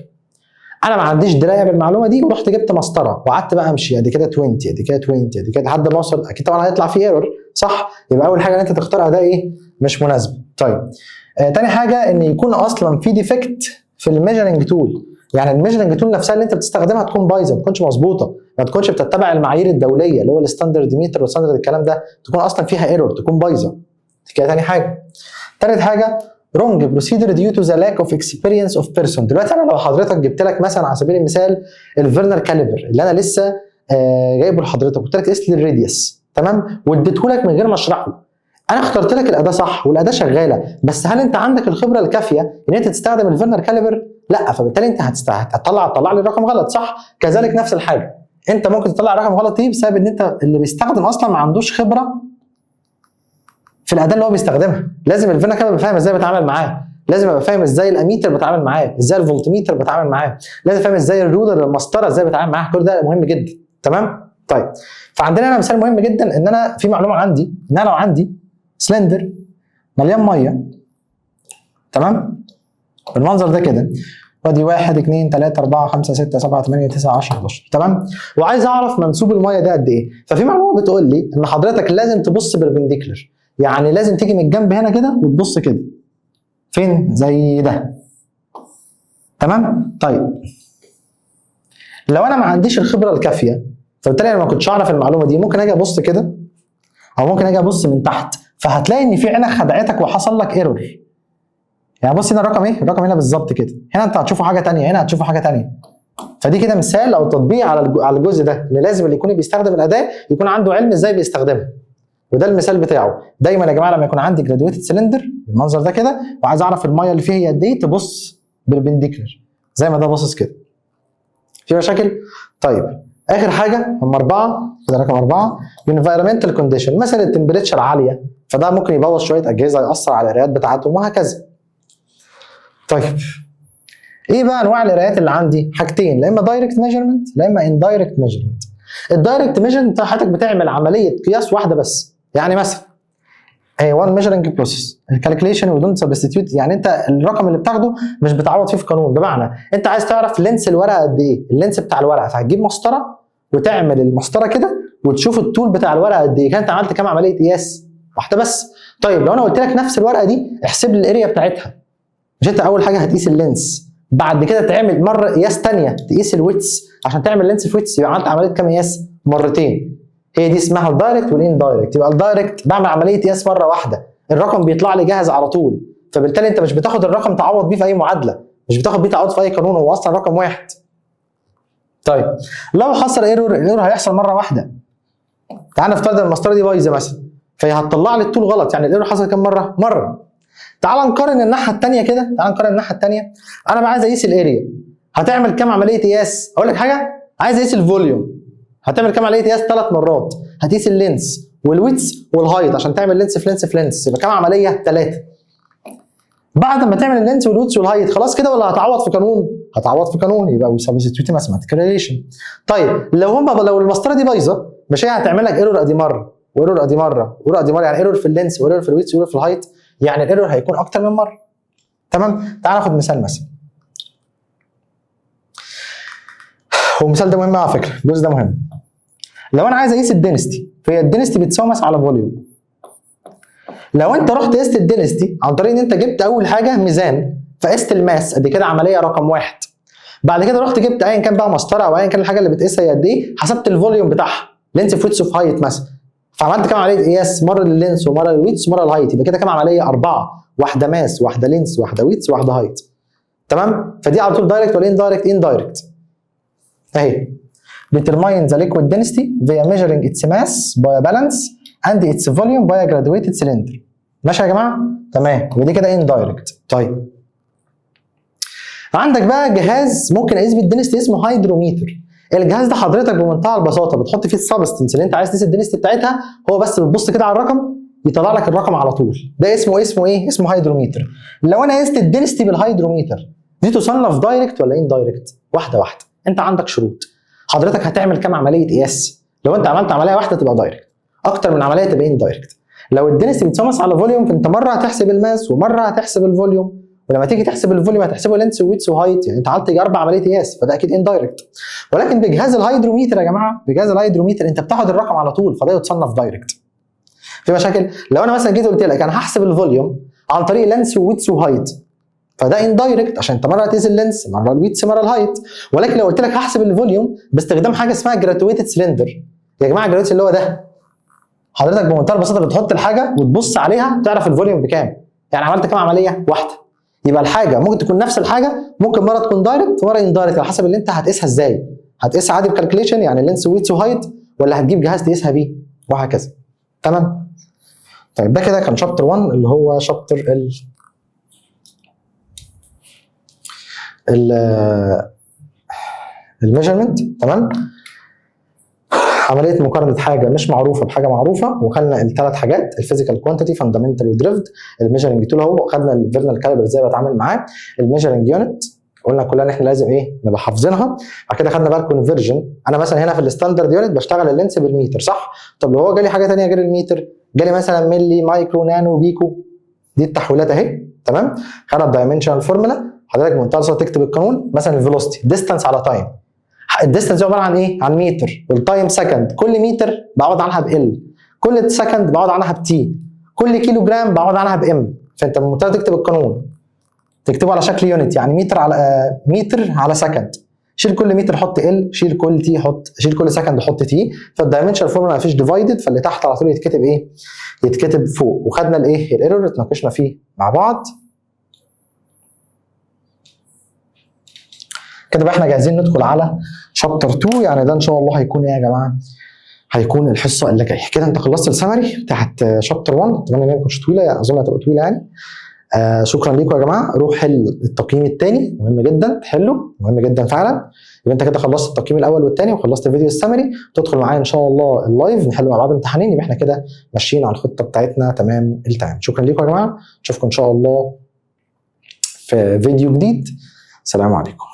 انا ما عنديش درايه بالمعلومه دي ورحت جبت مسطره وقعدت بقى امشي ادي كده 20 ادي كده 20 ادي كده لحد ما اوصل، اكيد طبعا هيطلع فيه ايرور، صح؟ يبقى اول حاجه ان انت تختارها ده ايه؟ مش مناسبه. طيب تاني حاجه ان يكون اصلا في ديفكت في الميجرنج تول، يعني الميجرنج تول نفسها اللي انت بتستخدمها تكون بايظه، ما تكونش مظبوطه، ما تكونش بتتبع المعايير الدوليه اللي هو الستاندرد ميتر والستاندرد الكلام ده، تكون اصلا فيها ايرور، تكون بايظه. كده تاني حاجه. تالت حاجه wrong procedure due to the lack of experience of person. دلوقتي انا لو حضرتك جبت لك مثلا على سبيل المثال الفيرنر كاليبر اللي انا لسه جايبه لحضرتك، قلت لك قيس لي الراديوس، تمام، واديته لك من غير ما اشرحه، انا اخترت لك الاداه صح والاداه شغاله، بس هل انت عندك الخبره الكافيه ان انت تستخدم الفيرنر كاليبر؟ لا، فبالتالي انت هتطلع لي الرقم غلط، صح؟ كذلك نفس الحاجه، انت ممكن تطلع رقم غلط دي بسبب ان انت اللي بيستخدم اصلا ما عندوش خبره في الاداه اللي هو بيستخدمها. لازم الفيرنر كاليبر ابقى فاهم ازاي بتعامل معاه، لازم ابقى فاهم ازاي الاميتر بتعامل معاه، ازاي الفولتميتر بتعامل معاه، لازم فاهم ازاي الرولر المسطره ازاي بتعامل معاه، كل ده مهم جدا، تمام؟ طيب فعندنا هنا مثال مهم جدا، ان انا في معلومه عندي ان انا لو عندي سلندر مليان ميه، تمام، بالمنظر ده كده، ودي 1 2 3 4 5 6 7 8 9 10 11، تمام، وعايز اعرف منسوب الميه ده قد ايه، ففي معلومه بتقول لي ان حضرتك لازم تبص بربنديكولر، يعني لازم تيجي من الجنب هنا كده وتبص كده فين؟ زي ده، تمام؟ طيب لو انا ما عنديش الخبره الكافيه فبالتالي انا ما كنتش اعرف المعلومه دي، ممكن اجي ابص كده او ممكن اجي ابص من تحت، فهتلاقي ان في عينك خدعتك وحصل لك ايرور. يعني بص هنا الرقم ايه؟ الرقم هنا بالظبط كده، هنا انت هتشوفوا حاجه ثانيه، هنا هتشوفوا حاجه ثانيه. فدي كده مثال او تطبيق على الجزء ده، ان لازم اللي يكون بيستخدم الاداه يكون عنده علم ازاي بيستخدمها. وده المثال بتاعه. دايما يا جماعه لما يكون عندي جرادويتد سلندر بالمنظر ده كده وعايز اعرف الميه اللي فيه هي قد ايه، تبص بالبنديكولر زي ما ده باصص كده. في مشاكل؟ طيب اخر حاجه هم 4 كده، رقم 4 environmental كونديشن، مثلا التمبريتشر عاليه فده ممكن يبوظ شويه اجهزه، ياثر على القرايات بتاعتهم وهكذا. طيب ايه بقى انواع القرايات اللي عندي؟ حاجتين، لا اما دايركت ميجرمنت لا اما اندايركت ميجرمنت. الدايركت ميجرمنت حضرتك بتعمل عمليه قياس واحده بس، يعني مثلا هي وان ميجرنج بروسيس الكالكوليشن ودونت سبستيتيوت، يعني انت الرقم اللي بتاخده مش بتعوض فيه في قانون، بمعنى انت عايز تعرف لينس الورقه قد ايه، اللينس بتاع الورقه، فهتجيب مسطره وتعمل المسطره كده وتشوف الطول بتاع الورقه قد ايه، كانت عملت كام عمليه قياس؟ واحده بس. طيب لو انا قلت لك نفس الورقه دي احسب لي الاريا بتاعتها، مش انت اول حاجه هتقيس اللينس، بعد كده تعمل مره قياس ثانيه تقيس الويتس عشان تعمل لينس في ويتس، يبقى عملت عمليه كام قياس؟ مرتين. هي دي اسمها الدايركت والاندايركت. يبقى الدايركت بعمل عمليه قياس مره واحده، الرقم بيطلع لي جاهز على طول، فبالتالي انت مش بتاخد الرقم تعوض بيه في اي معادله، مش بتاخد بيه تعوض في اي قانون، هو اصلا رقم واحد. طيب لو حصل ايرور، الايرور هيحصل مره واحده. تعال نفترض ان المسطره دي بايظه مثلا، فهي هتطلع لي الطول غلط، يعني الايرور حصل كام مره؟ مره. تعال نقارن الناحيه الثانيه كده، تعال نقارن الناحيه الثانيه. انا بقى عايز اقيس الاريا، هتعمل كام عمليه قياس؟ اقول لك حاجه، عايز اقيس الفوليوم، هتعمل كام عمليه قياس؟ 3 مرات. هتقيس اللينس والويتس والهايت عشان تعمل لينس في لينس في لينس، يبقى كام عمليه؟ 3. بعد ما تعمل اللينس والويتس والهايت خلاص كده، ولا هتعوض في قانون؟ هتعوض في قانون، يبقى وي سبستيتيوت ماثيماتيكال ريليشن. طيب لو المسطره دي بايظه، مش هي هتعمل لك ايرور ادي مره وايرور ادي مره وايرور ادي مره، يعني ايرور في اللينس وايرور في الويتس وايرور في الهايت، يعني الايرور هيكون اكتر من مره. تمام؟ تعال ناخد مثال مثلا. هو المثال ده مهم على فكره، الجزء ده مهم. لو انا عايز اقيس الدنستي، فهي الدنستي بتساوي ماس على فوليوم. لو انت رحت قست الدنستي عن طريق ان انت جبت اول حاجه ميزان فقست الماس، ادي كده عمليه رقم 1. بعد كده رحت جبت ايا كان بقى مسطره او ايا كان الحاجه اللي بتقيسها هي قد ايه، حسبت الفوليوم بتاعها، لينس في ويتس اوف هايت مثلا، فعملت كام عمليه قياس؟ مره لللينس ومره للويتس ومره للهايت، يبقى كده كام عمليه؟ 4، واحده ماس واحده لينس واحده ويتس واحده هايت. تمام؟ فدي على طول دايركت ولا اندايركت؟ اندايركت. اهي determine the liquid density via measuring its mass by a balance and its volume by a graduated cylinder. ماشي يا جماعه؟ تمام، ودي كده اندايركت. طيب عندك بقى جهاز ممكن اقيس بيه الدنستي اسمه هيدروميتر. الجهاز ده حضرتك بمنتهى البساطه بتحط فيه السبستنس اللي انت عايز تقيس الدنستي بتاعتها، هو بس بتبص كده على الرقم يطلع لك الرقم على طول. ده اسمه ايه؟ اسمه هيدروميتر. لو انا قست الدنستي بالهيدروميتر دي تصنف دايركت ولا اندايركت؟ واحده واحده. انت عندك شروط، حضرتك هتعمل كام عمليه قياس؟ لو انت عملت عمليه واحده تبقى دايركت، اكتر من عمليه تبقى اندايركت. لو الدنستي بتساوي على فوليوم، فانت مره هتحسب الماس ومره هتحسب الفوليوم، ولما تيجي تحسب الفوليوم هتحسبه لينس وويتس وهايت، يعني انت عملت 4 عمليه قياس، فده اكيد اندايركت. ولكن بجهاز الهيدروميتر يا جماعه، بجهاز الهيدروميتر انت بتاخد الرقم على طول، فده يتصنف دايركت. في مشاكل؟ لو انا مثلا جيت قلت لك انا هحسب الفوليوم عن طريق لينس وويتس وهايت، فده اندايركت عشان انت مره هتقيس اللينس مره الويتس مره الهايت. ولكن لو قلت لك هحسب الفوليوم باستخدام حاجه اسمها جراتويتد سلندر، يا جماعه الجراتويتد اللي هو ده، حضرتك بمنتهى البساطه بتحط الحاجه وتبص عليها تعرف الفوليوم بكام، يعني عملت كام عمليه؟ واحده. يبقى الحاجه ممكن تكون نفس الحاجه، ممكن مره تكون دايركت ومره اندايركت، على حسب اللي انت هتقيسها ازاي. هتقيسها عادي بكالكوليشن يعني لينس وويتس وهايت، ولا هتجيب جهاز تقيسها بيه، وهكذا. تمام؟ طيب ده كده كان شابتر 1 اللي هو شابتر الميجرمنت. تمام؟ عمليه مقارنه حاجه مش معروفه بحاجه معروفه، وخدنا الثلاث حاجات: الفيزيكال كوانتيتي، فاندامنتال ودريفت، الميجرنج تول اهو، خدنا الفيرنال كاليبر ازاي بتعامل معاه، الميجرنج يونت قلنا كلنا ان احنا لازم نبقى حافظينها. بعد كده خدنا بقى الكونفرجن، انا مثلا هنا في الستاندرد يونت بشتغل اللينس بالمتر صح؟ طب لو هو جالي حاجه ثانيه غير المتر، جالي مثلا ملي مايكرو نانو بيكو، دي التحويلات اهي. تمام؟ خدنا الدايمنشنال فورمولا، حضرتك بمنتهى البساطه تكتب القانون، مثلا الفيلوسيتي ديستانس على تايم، الديستانس عباره عن ايه؟ عن متر، والتايم سكند، كل متر بعوض عنها بال، كل سكند بعوض عنها بتي، كل كيلو جرام بعوض عنها بام. فانت بمنتهى تكتب القانون تكتبه على شكل يونت، يعني متر على سكند، شيل كل متر حط ال، شيل كل تي حط، شيل كل سكند حط تي. فالدايمنشن فورمولا ما فيش ديفايدد، فاللي تحت على طول يتكتب يتكتب فوق. وخدنا الايرور اتناقشنا فيه مع بعض. كده بقى احنا جاهزين ندخل على شابتر 2، يعني ده ان شاء الله هيكون يا جماعه؟ هيكون الحصه اللي جايه. كده انت خلصت السمري بتاعت شابتر 1، اتمنى ان هي ما تكونش طويله، اظن هتبقى طويله يعني. شكرا لكم يا جماعه. روح حل التقييم الثاني، مهم جدا تحله، مهم جدا فعلا. يبقى انت كده خلصت التقييم الاول والثاني وخلصت الفيديو السمري، تدخل معايا ان شاء الله اللايف نحل مع بعض امتحانين، يبقى احنا كده ماشيين على الخطه بتاعتنا تمام التمام. شكرا لكم يا جماعه، اشوفكم ان شاء الله في فيديو جديد. السلام عليكم.